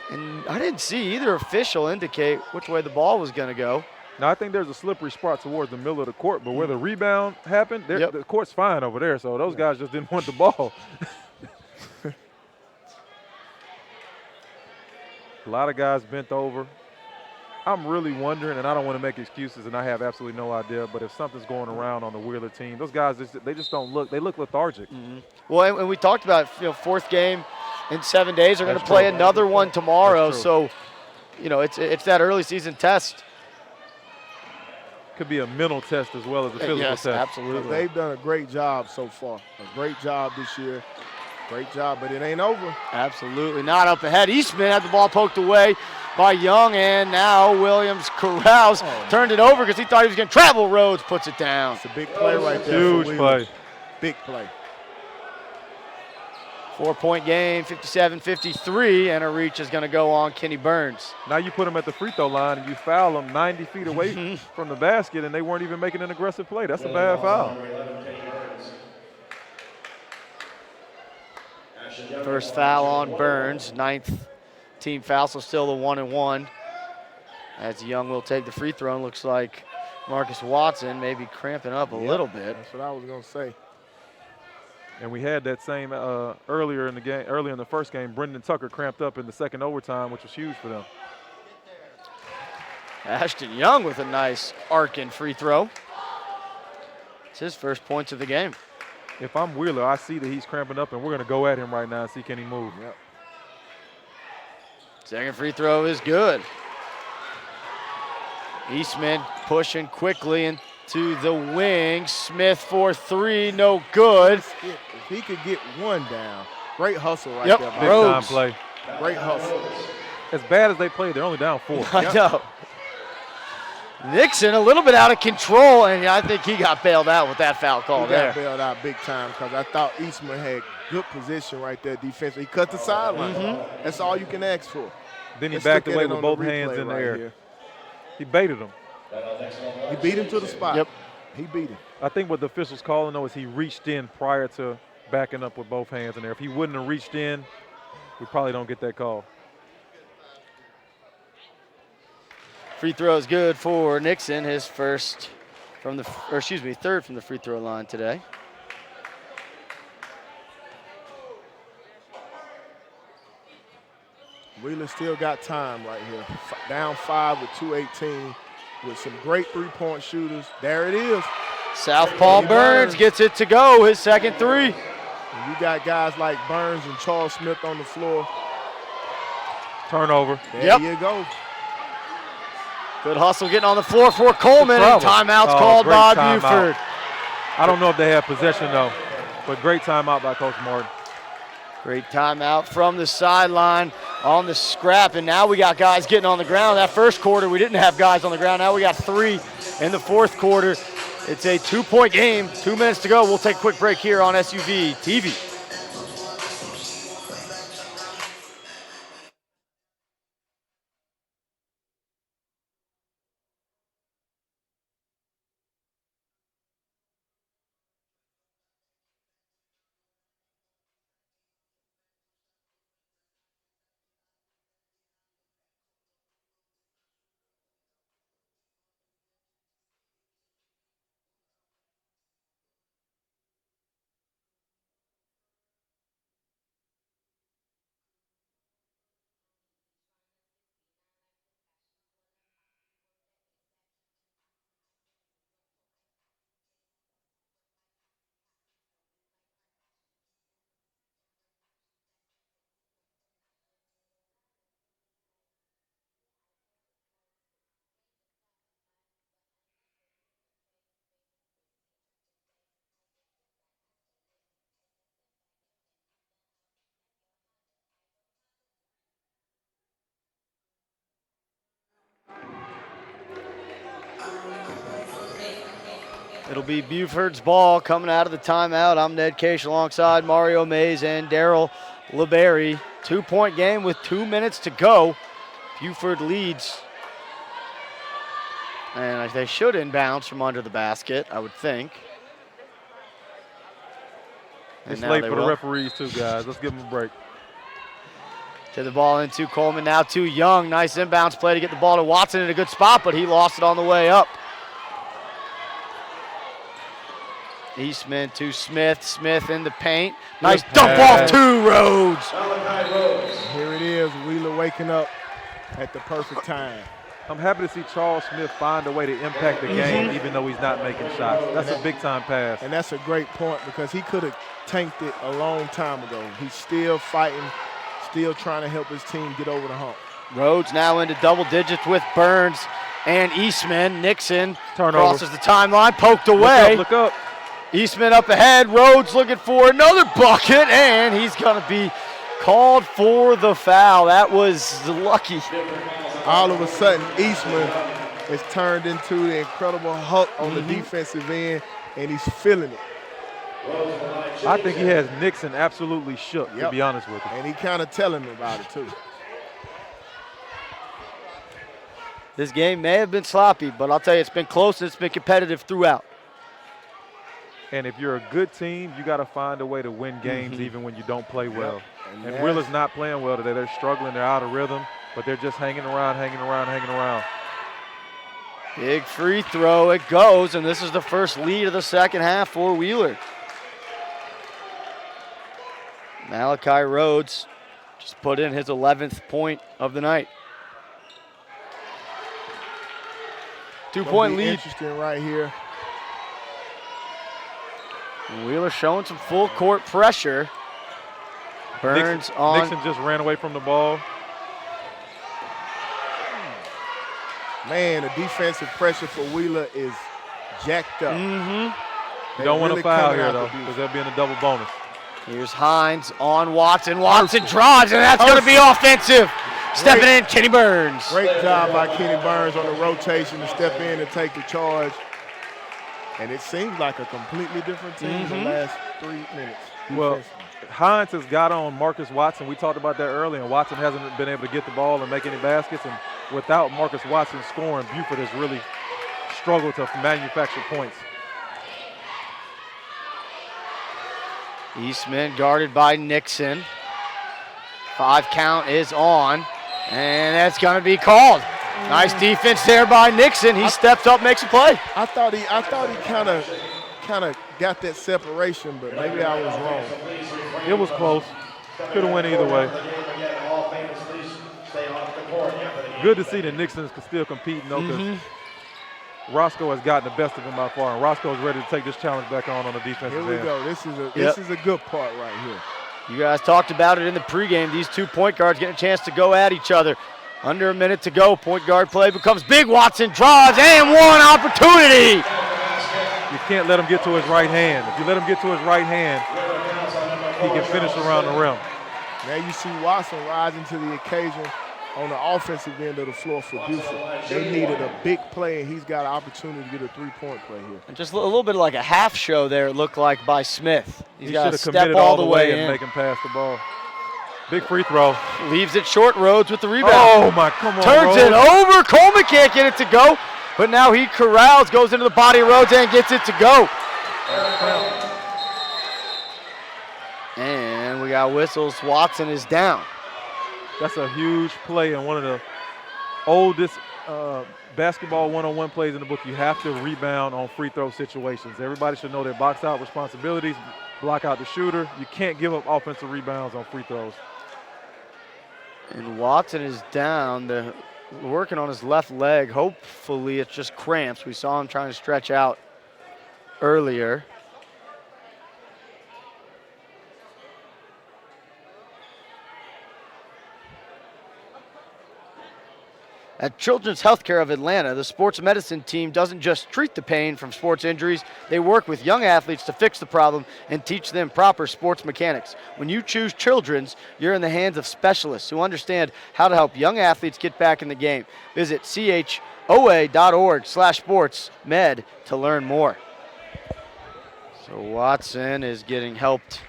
And I didn't see either official indicate which way the ball was going to go. Now, I think there's a slippery spot towards the middle of the court, but where the rebound happened, the court's fine over there, so those guys just didn't want the ball. A lot of guys bent over. I'm really wondering, and I don't want to make excuses, and I have absolutely no idea, but if something's going around on the Wheeler team, those guys, they just don't look, they look lethargic. Well, and we talked about, fourth game in 7 days. They're going to play another one tomorrow, so, it's that early season test. Could be a mental test as well as a physical test. Absolutely. They've done a great job so far. A great job this year. Great job, but it ain't over. Absolutely not. Up ahead, Eastman had the ball poked away by Young, and now Williams corrals, turned it over because he thought he was going to travel. Rhodes puts it down. It's a big play right there. Huge play. Big play. 4-point game, 57-53, and a reach is going to go on Kenny Burns. Now you put him at the free throw line and you foul them 90 feet away from the basket, and they weren't even making an aggressive play. That's a bad foul. First foul on Burns, 9th team foul, so still the 1-and-1. As Young will take the free throw, and looks like Marcus Watson may be cramping up a little bit. That's what I was going to say. And we had that same earlier in the first game. Brendan Tucker cramped up in the second overtime, which was huge for them. Ashton Young with a nice arc-in free throw. It's his first points of the game. If I'm Wheeler, I see that he's cramping up, and we're going to go at him right now and see can he move. Yep. Second free throw is good. Eastman pushing quickly into the wing. Smith for three, no good. If he could get one down, great hustle right there. Big time play. Great hustle. As bad as they played, they're only down 4. I know. Nixon a little bit out of control, and I think he got bailed out with that foul call there. He got bailed out big time because I thought Eastman had good position right there defensively. He cut the sideline. That's all you can ask for. Then he backed away with both hands in the air. Here. He baited him. He beat him to the spot. Yep. He beat him. I think what the officials calling, though, is he reached in prior to backing up with both hands in there. If he wouldn't have reached in, we probably don't get that call. Free throw is good for Nixon, his third from the free throw line today. Wheeler still got time right here. Down 5 with 2:18 with some great three-point shooters. There it is. Southpaw Burns gets it to go, his second three. And you got guys like Burns and Charles Smith on the floor. Turnover. There you go. Good hustle getting on the floor for Coleman, and timeout's called by Buford. I don't know if they have possession, though, but great timeout by Coach Martin. Great timeout from the sideline on the scrap, and now we got guys getting on the ground. That first quarter, we didn't have guys on the ground. Now we got 3 in the fourth quarter. It's a 2-point game, 2 minutes to go. We'll take a quick break here on SUV TV. It'll be Buford's ball coming out of the timeout. I'm Ned Case alongside Mario Mays and Daryl LeBerry. 2-point game with 2 minutes to go. Buford leads. And they should inbounds from under the basket, I would think. It's late for the referees too, guys. Let's give them a break. To the ball into Coleman, now to Young. Nice inbounds play to get the ball to Watson in a good spot, but he lost it on the way up. Eastman to Smith. Smith in the paint. Nice dump off to Rhodes. Here it is, Wheeler waking up at the perfect time. I'm happy to see Charles Smith find a way to impact the game even though he's not making shots. That's a big-time pass. And that's a great point because he could have tanked it a long time ago. He's still fighting, still trying to help his team get over the hump. Rhodes now into double digits with Burns and Eastman. Nixon crosses the timeline, poked away. Look up. Eastman up ahead. Rhodes looking for another bucket, and he's going to be called for the foul. That was lucky. All of a sudden, Eastman is turned into the incredible Hulk on the defensive end, and he's feeling it. I think he has Nixon absolutely shook, to be honest with you. And he kind of telling him about it, too. This game may have been sloppy, but I'll tell you, it's been close and it's been competitive throughout. And if you're a good team, you got to find a way to win games even when you don't play well. And Wheeler's not playing well today. They're struggling. They're out of rhythm, but they're just hanging around. Big free throw. It goes, and this is the first lead of the second half for Wheeler. Malachi Rhodes just put in his 11th point of the night. 2-point lead. Interesting right here. Wheeler showing some full court pressure. Burns on. Nixon just ran away from the ball. Man, the defensive pressure for Wheeler is jacked up. Mm-hmm. You don't want to foul here, though, because they'll be in a double bonus. Here's Hines on Watson. Watson drives, and that's going to be offensive. Stepping in, Kenny Burns. Great job by Kenny Burns on the rotation to step in and take the charge. And it seems like a completely different team in the last 3 minutes. Well, Hines has got on Marcus Watson. We talked about that earlier, and Watson hasn't been able to get the ball and make any baskets. And without Marcus Watson scoring, Buford has really struggled to manufacture points. Eastman guarded by Nixon. 5 count is on, and that's going to be called. Nice defense there by Nixon. He stepped up, makes a play. I thought he kind of got that separation, but maybe I was wrong. It was close. Could have went either way. Good to see that Nixon can still compete, though, because Roscoe has gotten the best of him by far, and Roscoe is ready to take this challenge back on the defensive end. Here we go. This is a good part right here. You guys talked about it in the pregame. These 2 point guards getting a chance to go at each other. Under a minute to go. Point guard play becomes big. Watson drives and one opportunity. You can't let him get to his right hand. If you let him get to his right hand, he can finish around the rim. Now you see Watson rising to the occasion on the offensive end of the floor for Buford. They needed a big play, and he's got an opportunity to get a 3-point play here. And just a little bit like a half show there, it looked like, by Smith. He should have committed all the way and make him pass the ball. Big free throw. Leaves it short. Rhodes with the rebound. Oh, my, come on, Turns Rhodes. it over. Coleman can't get it to go, but now he corrals, goes into the body of Rhodes and gets it to go. And we got whistles. Watson is down. That's a huge play and one of the oldest basketball one-on-one plays in the book. You have to rebound on free throw situations. Everybody should know their box out responsibilities, block out the shooter. You can't give up offensive rebounds on free throws. And Watson is down. They're working on his left leg. Hopefully it's just cramps. We saw him trying to stretch out earlier. At Children's Healthcare of Atlanta, the sports medicine team doesn't just treat the pain from sports injuries, they work with young athletes to fix the problem and teach them proper sports mechanics. When you choose Children's, you're in the hands of specialists who understand how to help young athletes get back in the game. Visit choa.org/sportsmed to learn more. So Watson is getting helped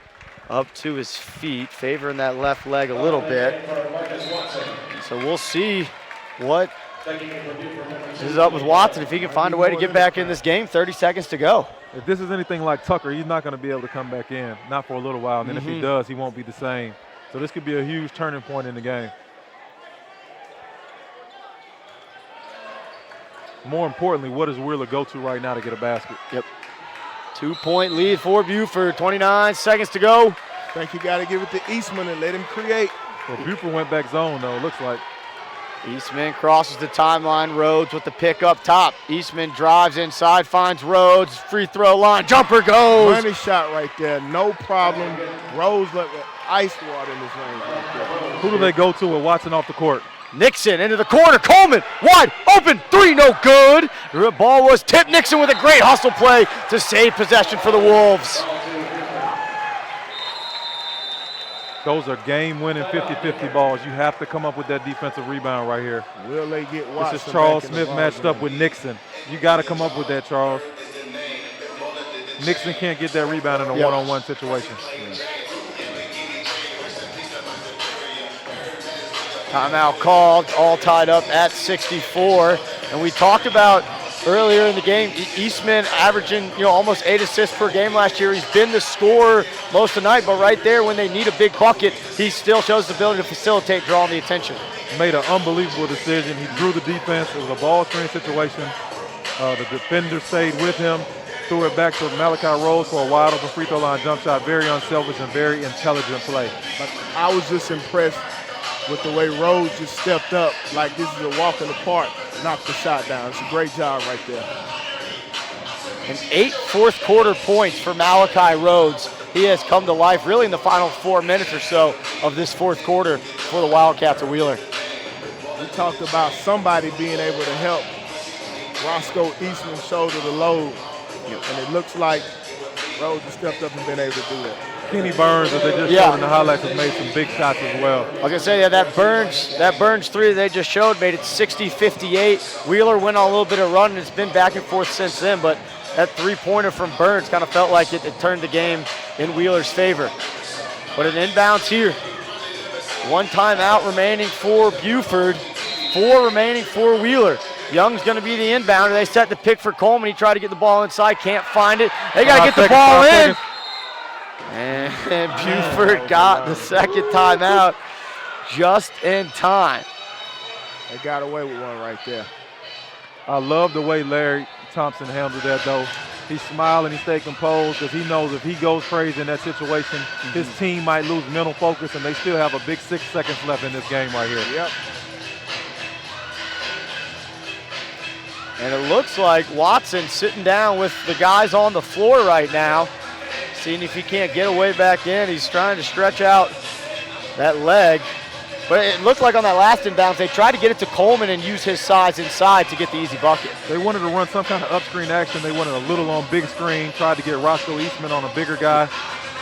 up to his feet, favoring that left leg a little bit. So we'll see what is up with Watson if he can find a way to get back in this game. 30 seconds to go. If this is anything like Tucker, he's not going to be able to come back in, not for a little while. And then if he does, he won't be the same. So this could be a huge turning point in the game. More importantly, what does Wheeler go to right now to get a basket? Yep. 2-point lead for Buford. 29 seconds to go. I think you got to give it to Eastman and let him create. Well, Buford went back zone, though, it looks like. Eastman crosses the timeline. Rhodes with the pick up top. Eastman drives inside, finds Rhodes. Free throw line. Jumper goes. Money shot right there. No problem. Rhodes let ice water in his range right there. Who do they go to with Watson off the court? Nixon into the corner. Coleman wide open. 3 no good. The ball was tipped. Nixon with a great hustle play to save possession for the Wolves. Those are game-winning 50-50 balls. You have to come up with that defensive rebound right here. Will they get Watson? This is Charles Smith matched up with Nixon. You got to come up with that, Charles. Nixon can't get that rebound in a one-on-one situation. Timeout called, all tied up at 64. And we talked about earlier in the game, Eastman averaging almost 8 assists per game last year. He's been the scorer most of the night, but right there when they need a big bucket, he still shows the ability to facilitate, drawing the attention. Made an unbelievable decision. He drew the defense. It was a ball screen situation. The defender stayed with him. threw it back to Malachi Rose for a wide open free throw line jump shot. Very unselfish and very intelligent play. But I was just impressed with the way Rhodes just stepped up like this is a walk in the park, knocked the shot down. It's a great job right there. And 8 fourth quarter points for Malachi Rhodes. He has come to life really in the final 4 minutes or so of this fourth quarter for the Wildcats of Wheeler. We talked about somebody being able to help Roscoe Eastman shoulder the load, and it looks like Rhodes has stepped up and been able to do that. Kenny Burns, as they just showed in the highlights, has made some big shots as well. I was going to say, yeah, that Burns three that they just showed made it 60-58. Wheeler went on a little bit of run, and it's been back and forth since then, but that three-pointer from Burns kind of felt like it turned the game in Wheeler's favor. But an inbounds here. 1 timeout remaining for Buford, 4 remaining for Wheeler. Young's going to be the inbounder. They set the pick for Coleman. He tried to get the ball inside, can't find it. They got to get the ball in. And Buford got the second timeout just in time. They got away with one right there. I love the way Larry Thompson handled that, though. He smiled and he stayed composed because he knows if he goes crazy in that situation, his team might lose mental focus, and they still have a big 6 seconds left in this game right here. Yep. And it looks like Watson sitting down with the guys on the floor right now, seeing if he can't get away back in. He's trying to stretch out that leg. But it looked like on that last inbounds, they tried to get it to Coleman and use his size inside to get the easy bucket. They wanted to run some kind of up-screen action. They wanted a little on big screen, tried to get Roscoe Eastman on a bigger guy.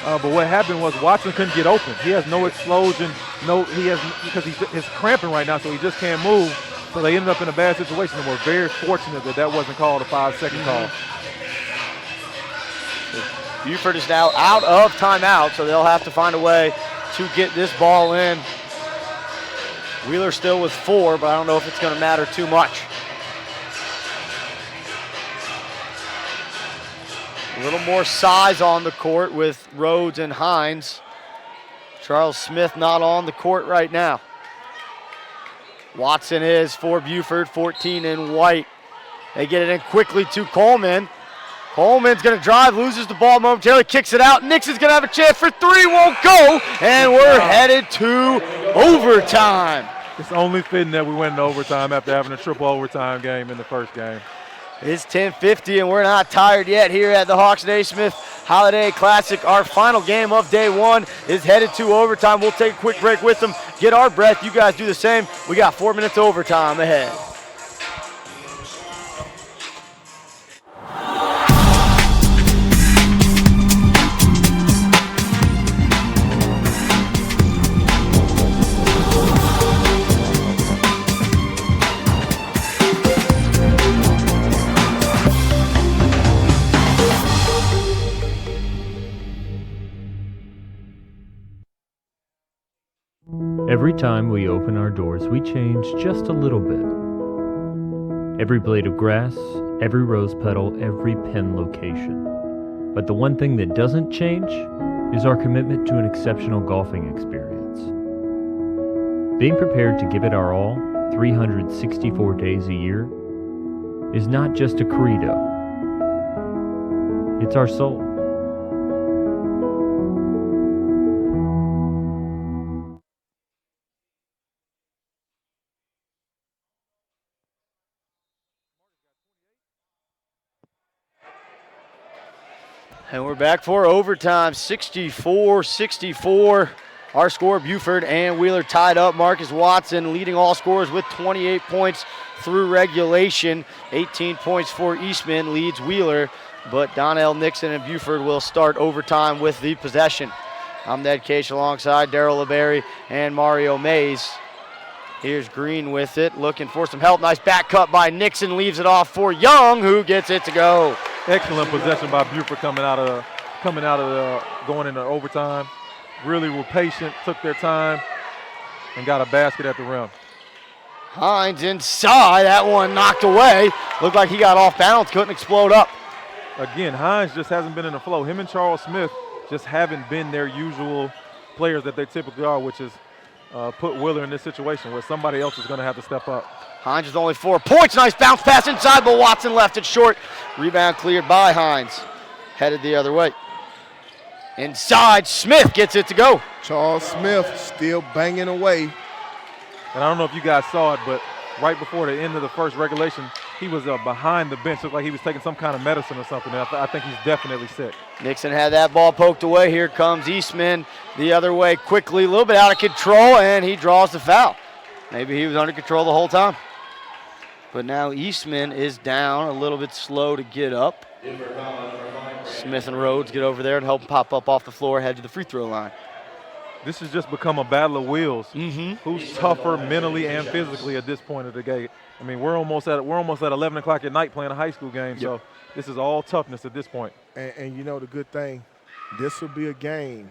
But what happened was Watson couldn't get open. He has no explosion, because he's cramping right now, so he just can't move. So they ended up in a bad situation, and we're very fortunate that wasn't called a 5-second call. Buford is now out of timeout, so they'll have to find a way to get this ball in. Wheeler still with 4, but I don't know if it's going to matter too much. A little more size on the court with Rhodes and Hines. Charles Smith not on the court right now. Watson is for Buford, 14 in white. They get it in quickly to Coleman. Coleman's going to drive, loses the ball momentarily, kicks it out. Nixon's going to have a chance for 3, won't go, and we're headed to overtime. It's only fitting that we went into overtime after having a triple overtime game in the first game. It's 10:50, and we're not tired yet here at the Hawks Naismith Holiday Classic. Our final game of day 1 is headed to overtime. We'll take a quick break with them, get our breath. You guys do the same. We got 4 minutes of overtime ahead. Every time we open our doors, we change just a little bit. Every blade of grass, every rose petal, every pen location. But the one thing that doesn't change is our commitment to an exceptional golfing experience. Being prepared to give it our all 364 days a year is not just a credo. It's our soul. And we're back for overtime, 64-64. Our score, Buford and Wheeler tied up. Marcus Watson leading all scorers with 28 points through regulation. 18 points for Eastman leads Wheeler, but Donnell Nixon and Buford will start overtime with the possession. I'm Ned Case alongside Darryl LeBerry and Mario Mays. Here's Green with it, looking for some help. Nice back cut by Nixon, leaves it off for Young, who gets it to go. Excellent possession by Buford going into overtime. Really were patient, took their time, and got a basket at the rim. Hines inside, that one knocked away. Looked like he got off balance, couldn't explode up. Again, Hines just hasn't been in the flow. Him and Charles Smith just haven't been their usual players that they typically are, which is put Wheeler in this situation where somebody else is going to have to step up. Hines with only 4 points. Nice bounce pass inside, but Watson left it short. Rebound cleared by Hines. Headed the other way. Inside, Smith gets it to go. Charles Smith still banging away. And I don't know if you guys saw it, but right before the end of the first regulation, he was behind the bench. Looked like he was taking some kind of medicine or something. I think he's definitely sick. Nixon had that ball poked away. Here comes Eastman the other way quickly, a little bit out of control, and he draws the foul. Maybe he was under control the whole time. But now Eastman is down, a little bit slow to get up. Smith and Rhodes get over there and help him pop up off the floor, head to the free throw line. This has just become a battle of wills. Who's tougher mentally and physically at this point of the game? I mean, we're almost at 11 o'clock at night playing a high school game, so this is all toughness at this point. And you know the good thing, this will be a game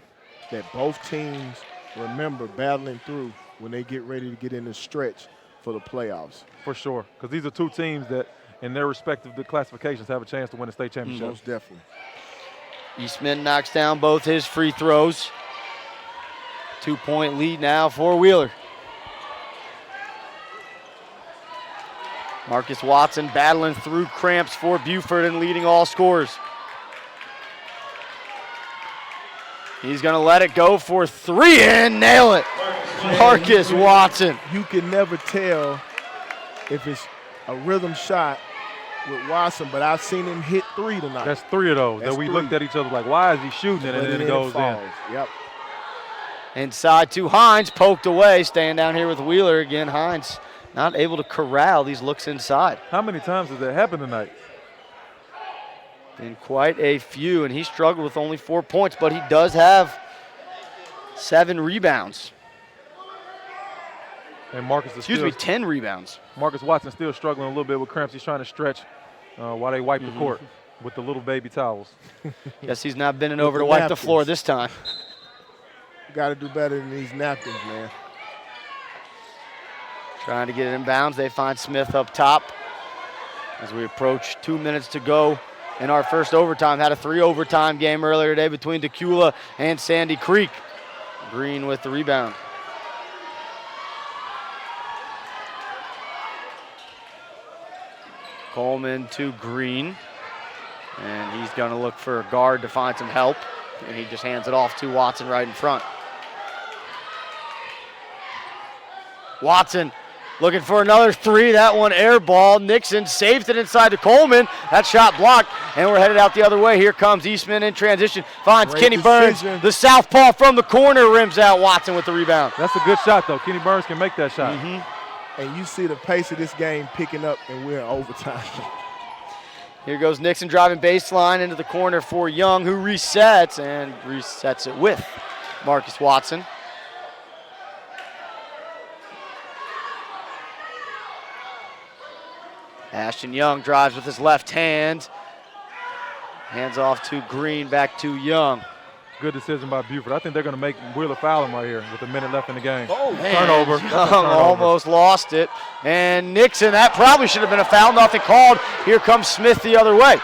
that both teams remember battling through when they get ready to get in the stretch for the playoffs. For sure, because these are two teams that in their respective classifications have a chance to win a state championship. Most definitely. Eastman knocks down both his free throws. 2-point lead now for Wheeler. Marcus Watson battling through cramps for Buford and leading all scorers. He's going to let it go for 3 and nail it. Marcus Watson. You can never tell if it's a rhythm shot with Watson, but I've seen him hit 3 tonight. That's 3 of those that we looked at each other like, why is he shooting it? And then it goes in. Yep. Inside to Hines, poked away, staying down here with Wheeler again. Hines not able to corral these looks inside. How many times has that happened tonight? Been quite a few, and he struggled with only 4 points, but he does have 7 rebounds. And Marcus is 10 rebounds. Marcus Watson still struggling a little bit with cramps. He's trying to stretch while they wipe the court with the little baby towels. Guess he's not bending over to wipe the floor this time. Got to do better than these napkins, man. Trying to get it in bounds. They find Smith up top as we approach 2 minutes to go in our first overtime. Had a 3 overtime game earlier today between Decula and Sandy Creek. Green with the rebound. Coleman to Green. And he's going to look for a guard to find some help. And he just hands it off to Watson right in front. Watson looking for another 3. That one air ball. Nixon saves it inside to Coleman. That shot blocked, and we're headed out the other way. Here comes Eastman in transition. Finds Kenny Burns. The southpaw from the corner rims out. Watson with the rebound. That's a good shot, though. Kenny Burns can make that shot. And you see the pace of this game picking up, and we're in overtime. Here goes Nixon driving baseline into the corner for Young, who resets, and resets it with Marcus Watson. Ashton Young drives with his left hand. Hands off to Green, back to Young. Good decision by Buford. I think they're going to make Wheeler foul him right here with a minute left in the game. Oh, man. Turnover. Young almost lost it. And Nixon, that probably should have been a foul. Nothing called. Here comes Smith the other way.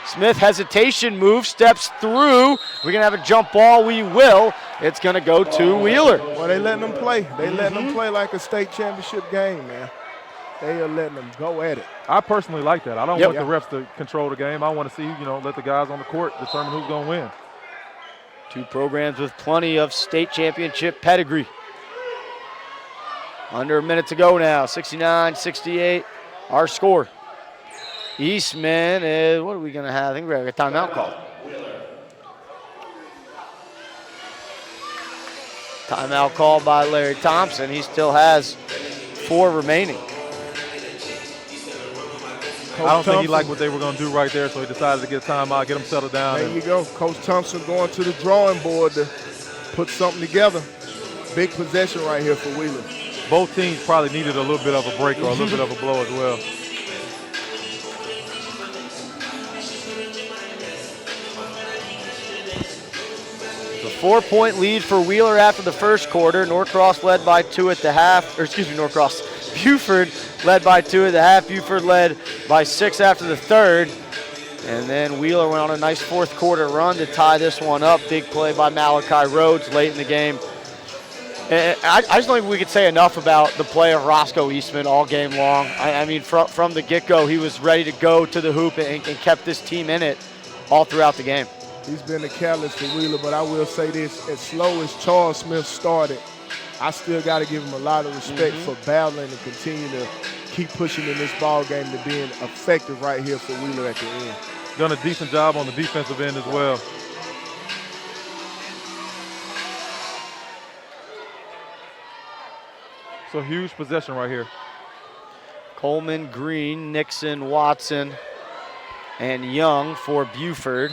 Smith hesitation move, steps through. We're going to have a jump ball. We will. It's going to go to Wheeler. Well, they letting them play. They letting them play like a state championship game, man. They are letting them go at it. I personally like that. I don't want the refs to control the game. I want to see, let the guys on the court determine who's going to win. 2 programs with plenty of state championship pedigree. Under a minute to go now. 69-68, our score. Eastman is, what are we going to have? I think we're going to have a timeout call. Timeout called by Larry Thompson. He still has 4 remaining. I don't think he liked what they were going to do right there, so he decided to get a timeout, get him settled down. There you go. Coach Thompson going to the drawing board to put something together. Big possession right here for Wheeler. Both teams probably needed a little bit of a break or a little bit of a blow as well. The 4-point lead for Wheeler after the first quarter. Norcross led by 2 at the half, Buford led by 2 at the half. Buford led by 6 after the third. And then Wheeler went on a nice fourth quarter run to tie this one up. Big play by Malachi Rhodes late in the game. And I just don't think we could say enough about the play of Roscoe Eastman all game long. I mean, from the get-go, he was ready to go to the hoop and kept this team in it all throughout the game. He's been the catalyst for Wheeler, but I will say this, as slow as Charles Smith started, I still got to give him a lot of respect for battling and continue to keep pushing in this ball game to being effective right here for Wheeler at the end. Done a decent job on the defensive end as well. So huge possession right here. Coleman, Green, Nixon, Watson, and Young for Buford.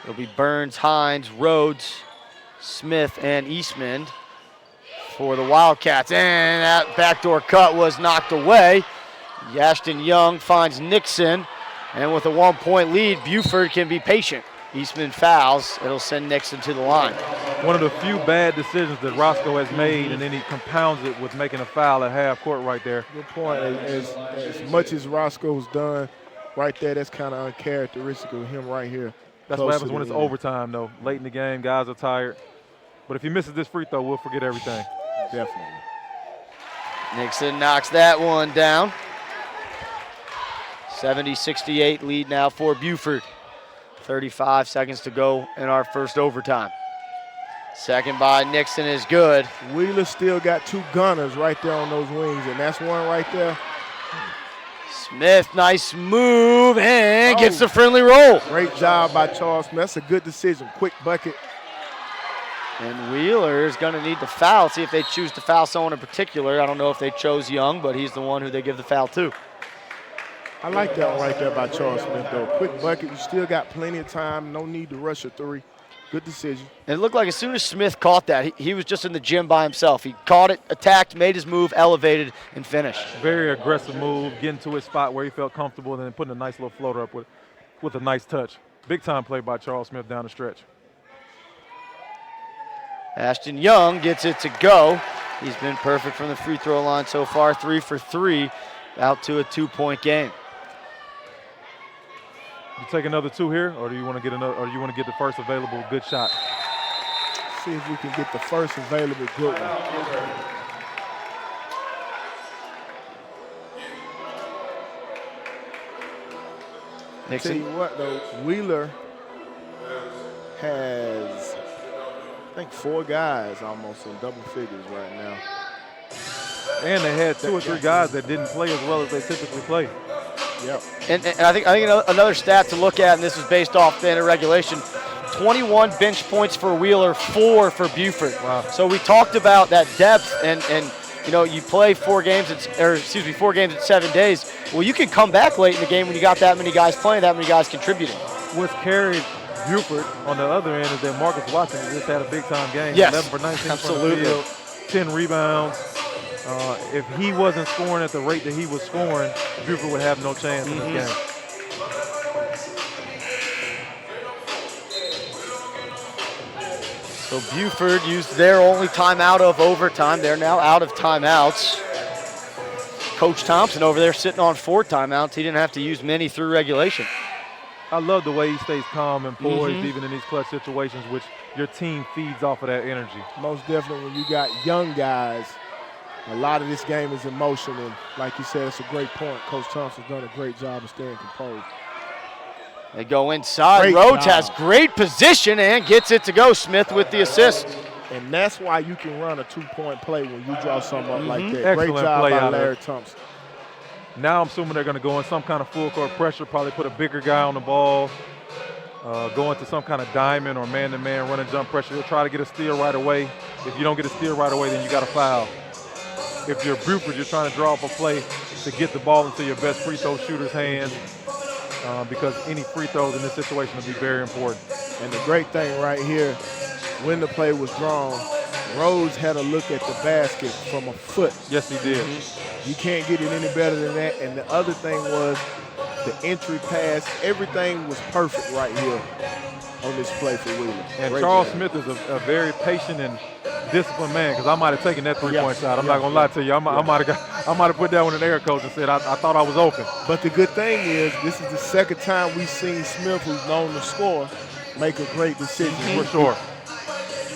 It'll be Burns, Hines, Rhodes, Smith, and Eastman for the Wildcats. And that backdoor cut was knocked away. Ashton Young finds Nixon. And with a 1-point lead, Buford can be patient. Eastman fouls. It'll send Nixon to the line. One of the few bad decisions that Roscoe has made, and then he compounds it with making a foul at half court right there. Good point. As much as Roscoe's done right there, that's kind of uncharacteristic of him right here. That's what happens when it's overtime, though. Late in the game, guys are tired. But if he misses this free throw, we'll forget everything. Definitely. Nixon knocks that one down. 70-68 lead now for Buford. 35 seconds to go in our first overtime. Second by Nixon is good. Wheeler still got two gunners right there on those wings, and that's one right there. Smith, nice move, and gets the friendly roll. Great job by Charles Smith. That's a good decision. Quick bucket. And Wheeler is going to need the foul. See if they choose to foul someone in particular. I don't know if they chose Young, but he's the one who they give the foul to. I like that one right there by Charles Smith, though. Quick bucket. You still got plenty of time. No need to rush a three. Good decision. And it looked like as soon as Smith caught that, he was just in the gym by himself. He caught it, attacked, made his move, elevated, and finished. Very aggressive move, getting to his spot where he felt comfortable, and then putting a nice little floater up with a nice touch. Big time play by Charles Smith down the stretch. Ashton Young gets it to go. He's been perfect from the free throw line so far, 3 for 3, out to a 2-point game. You take another two here, or do you want to get another? Or do you want to get the first available good shot? See if we can get the first available good one. Nixon. Tell you what, though, Wheeler has, I think, 4 guys almost in double figures right now. And they had 2 or 3 guys that didn't play as well as they typically play. Yep. And I think another stat to look at, and this is based off the end of regulation, 21 bench points for Wheeler, 4 for Buford. Wow. So we talked about that depth, and you know, you play 4 games in 7 days. Well, you can come back late in the game when you got that many guys playing, that many guys contributing. What's carried Buford on the other end is that Marcus Watson just had a big time game. Yes, 11 for 19 absolutely. from the field, 10 rebounds. If he wasn't scoring at the rate that he was scoring, Buford would have no chance in this game. So Buford used their only timeout of overtime. They're now out of timeouts. Coach Thompson over there sitting on 4 timeouts. He didn't have to use many through regulation. I love the way he stays calm and poised even in these clutch situations, which your team feeds off of that energy. Most definitely when you got young guys, a lot of this game is emotion, and like you said, it's a great point. Coach Thompson's done a great job of staying composed. They go inside. Great Rhodes job. has great position and gets it to go. Smith with the assist. And that's why you can run a 2-point play when you draw something up like that. Excellent Great job play by out there. Larry Thompson. Now I'm assuming they're going to go in some kind of full court pressure, probably put a bigger guy on the ball, go into some kind of diamond or man-to-man run and jump pressure. They'll try to get a steal right away. If you don't get a steal right away, then you got to foul. If you're Buford, you're trying to draw up a play to get the ball into your best free throw shooter's hands because any free throws in this situation will be very important. And the great thing right here, when the play was drawn, Rhodes had a look at the basket from a foot. Yes, he did. You can't get it any better than that. And the other thing was the entry pass. Everything was perfect right here on this play for Wheeler. And Great Charles job. Smith is a very patient and disciplined man, because I might have taken that three-point shot. I'm not gonna lie to you. I might have put that one in the air, coach, and said I thought I was open. But the good thing is, this is the second time we've seen Smith, who's known to score, make a great decision. For sure.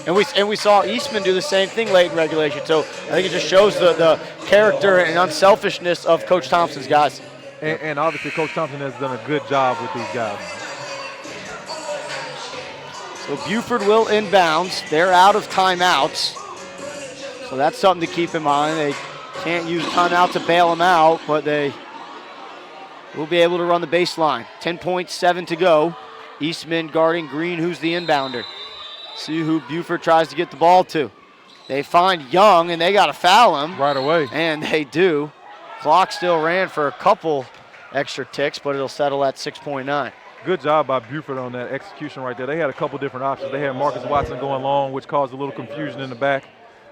And we saw Eastman do the same thing late in regulation. So I think it just shows the character and unselfishness of Coach Thompson's guys. And obviously, Coach Thompson has done a good job with these guys. So Buford will inbounds. They're out of timeouts. So that's something to keep in mind. They can't use timeout to bail them out, but they will be able to run the baseline. 10.7 to go. Eastman guarding Green, who's the inbounder. See who Buford tries to get the ball to. They find Young, and they got to foul him. Right away. And they do. Clock still ran for a couple extra ticks, but it'll settle at 6.9. Good job by Buford on that execution right there. They had a couple different options. They had Marcus Watson going long, which caused a little confusion in the back.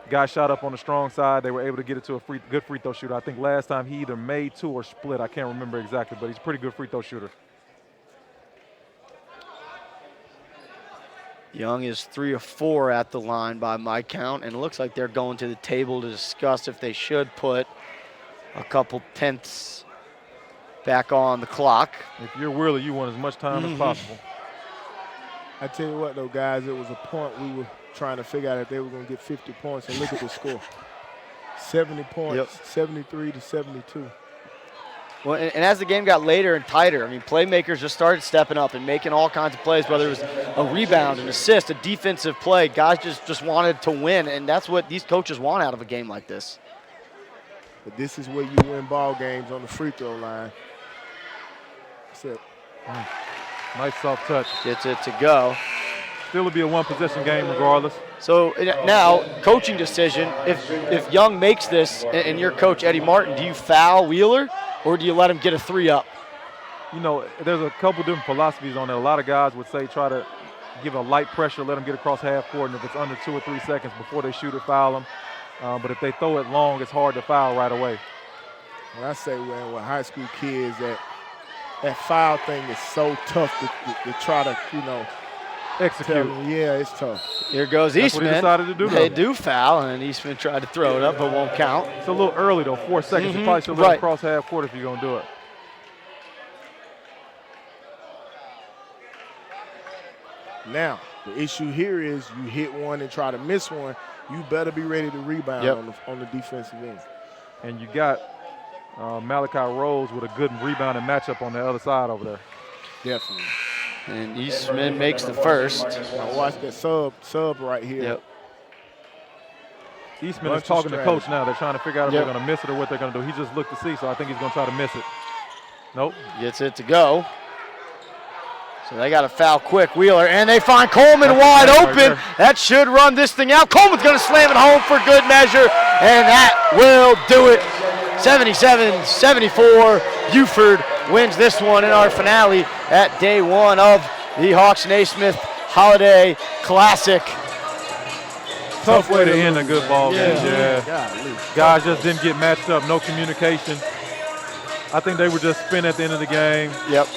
Guy shot up on the strong side. They were able to get it to a good free throw shooter. I think last time he either made 2 or split. I can't remember exactly, but he's a pretty good free throw shooter. Young is 3 of 4 at the line by my count, and it looks like they're going to the table to discuss if they should put a couple tenths back on the clock. If you're Wheeler, you want as much time as possible. I tell you what, though, guys, it was a point we were trying to figure out if they were going to get 50 points, and look at the score. 70 points, 73 to 72. Well, and as the game got later and tighter, I mean, playmakers just started stepping up and making all kinds of plays, whether it was a rebound, an assist, a defensive play. Guys just wanted to win, and that's what these coaches want out of a game like this. But this is where you win ball games on the free throw line. That's it. Nice soft touch. Gets it to go. Still will be a one-possession game regardless. So now, coaching decision, if Young makes this and you're Coach Eddie Martin, do you foul Wheeler or do you let him get a 3 up? You know, there's a couple different philosophies on it. A lot of guys would say try to give a light pressure, let them get across half court, and if it's under 2 or 3 seconds before they shoot it, foul them. But if they throw it long, it's hard to foul right away. When I say, man, with high school kids, that foul thing is so tough to try to, execute. Yeah, it's tough. Here goes Eastman. That's what he decided to do. They do foul, and Eastman tried to throw it up, but won't count. It's a little early, though, 4 seconds. You probably should let him cross half court if you're going to do it. Now, the issue here is you hit one and try to miss one, you better be ready to rebound on the defensive end. And you got Malachi Rose with a good rebounding matchup on the other side over there. Definitely. And Eastman makes the first. Now watch that sub right here. Yep. Eastman is talking to coach now. They're trying to figure out if they're going to miss it or what they're going to do. He just looked to see, so I think he's going to try to miss it. Nope. Gets it to go. So they got to foul quick, Wheeler, and they find Coleman wide open. That should run this thing out. Coleman's going to slam it home for good measure, and that will do it. 77-74. Buford wins this one in our finale at day 1 of the Hawks Naismith Holiday Classic. Tough way to end a good ball game. Yeah. Guys just didn't get matched up. No communication. I think they were just spent at the end of the game. Yep.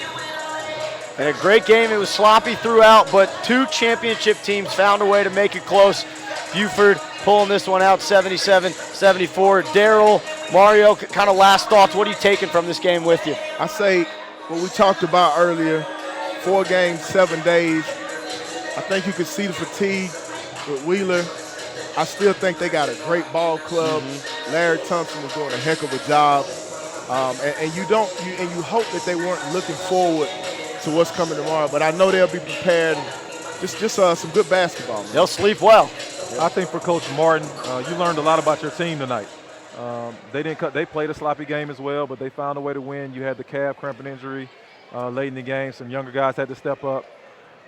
And a great game. It was sloppy throughout, but 2 championship teams found a way to make it close. Buford pulling this one out 77-74. Daryl, Mario, kind of last thoughts. What are you taking from this game with you? I say what we talked about earlier, 4 games, 7 days. I think you could see the fatigue with Wheeler. I still think they got a great ball club. Larry Thompson was doing a heck of a job. And you hope that they weren't looking forward to what's coming tomorrow, but I know they'll be prepared. Just some good basketball, man. They'll sleep well. I think for Coach Martin, you learned a lot about your team tonight. They played a sloppy game as well, but they found a way to win. You had the calf cramping injury late in the game. Some younger guys had to step up.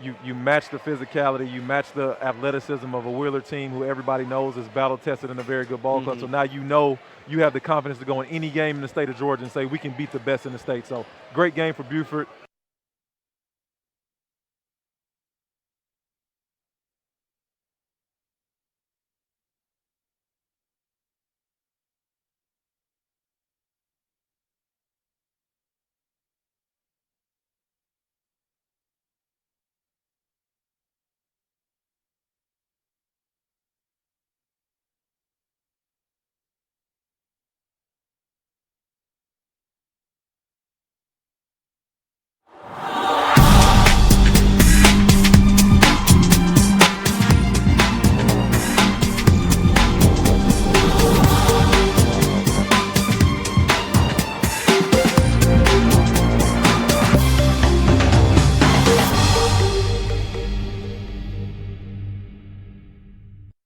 You matched the physicality. You matched the athleticism of a Wheeler team who everybody knows is battle-tested in a very good ball club. So now you know you have the confidence to go in any game in the state of Georgia and say we can beat the best in the state. So great game for Buford.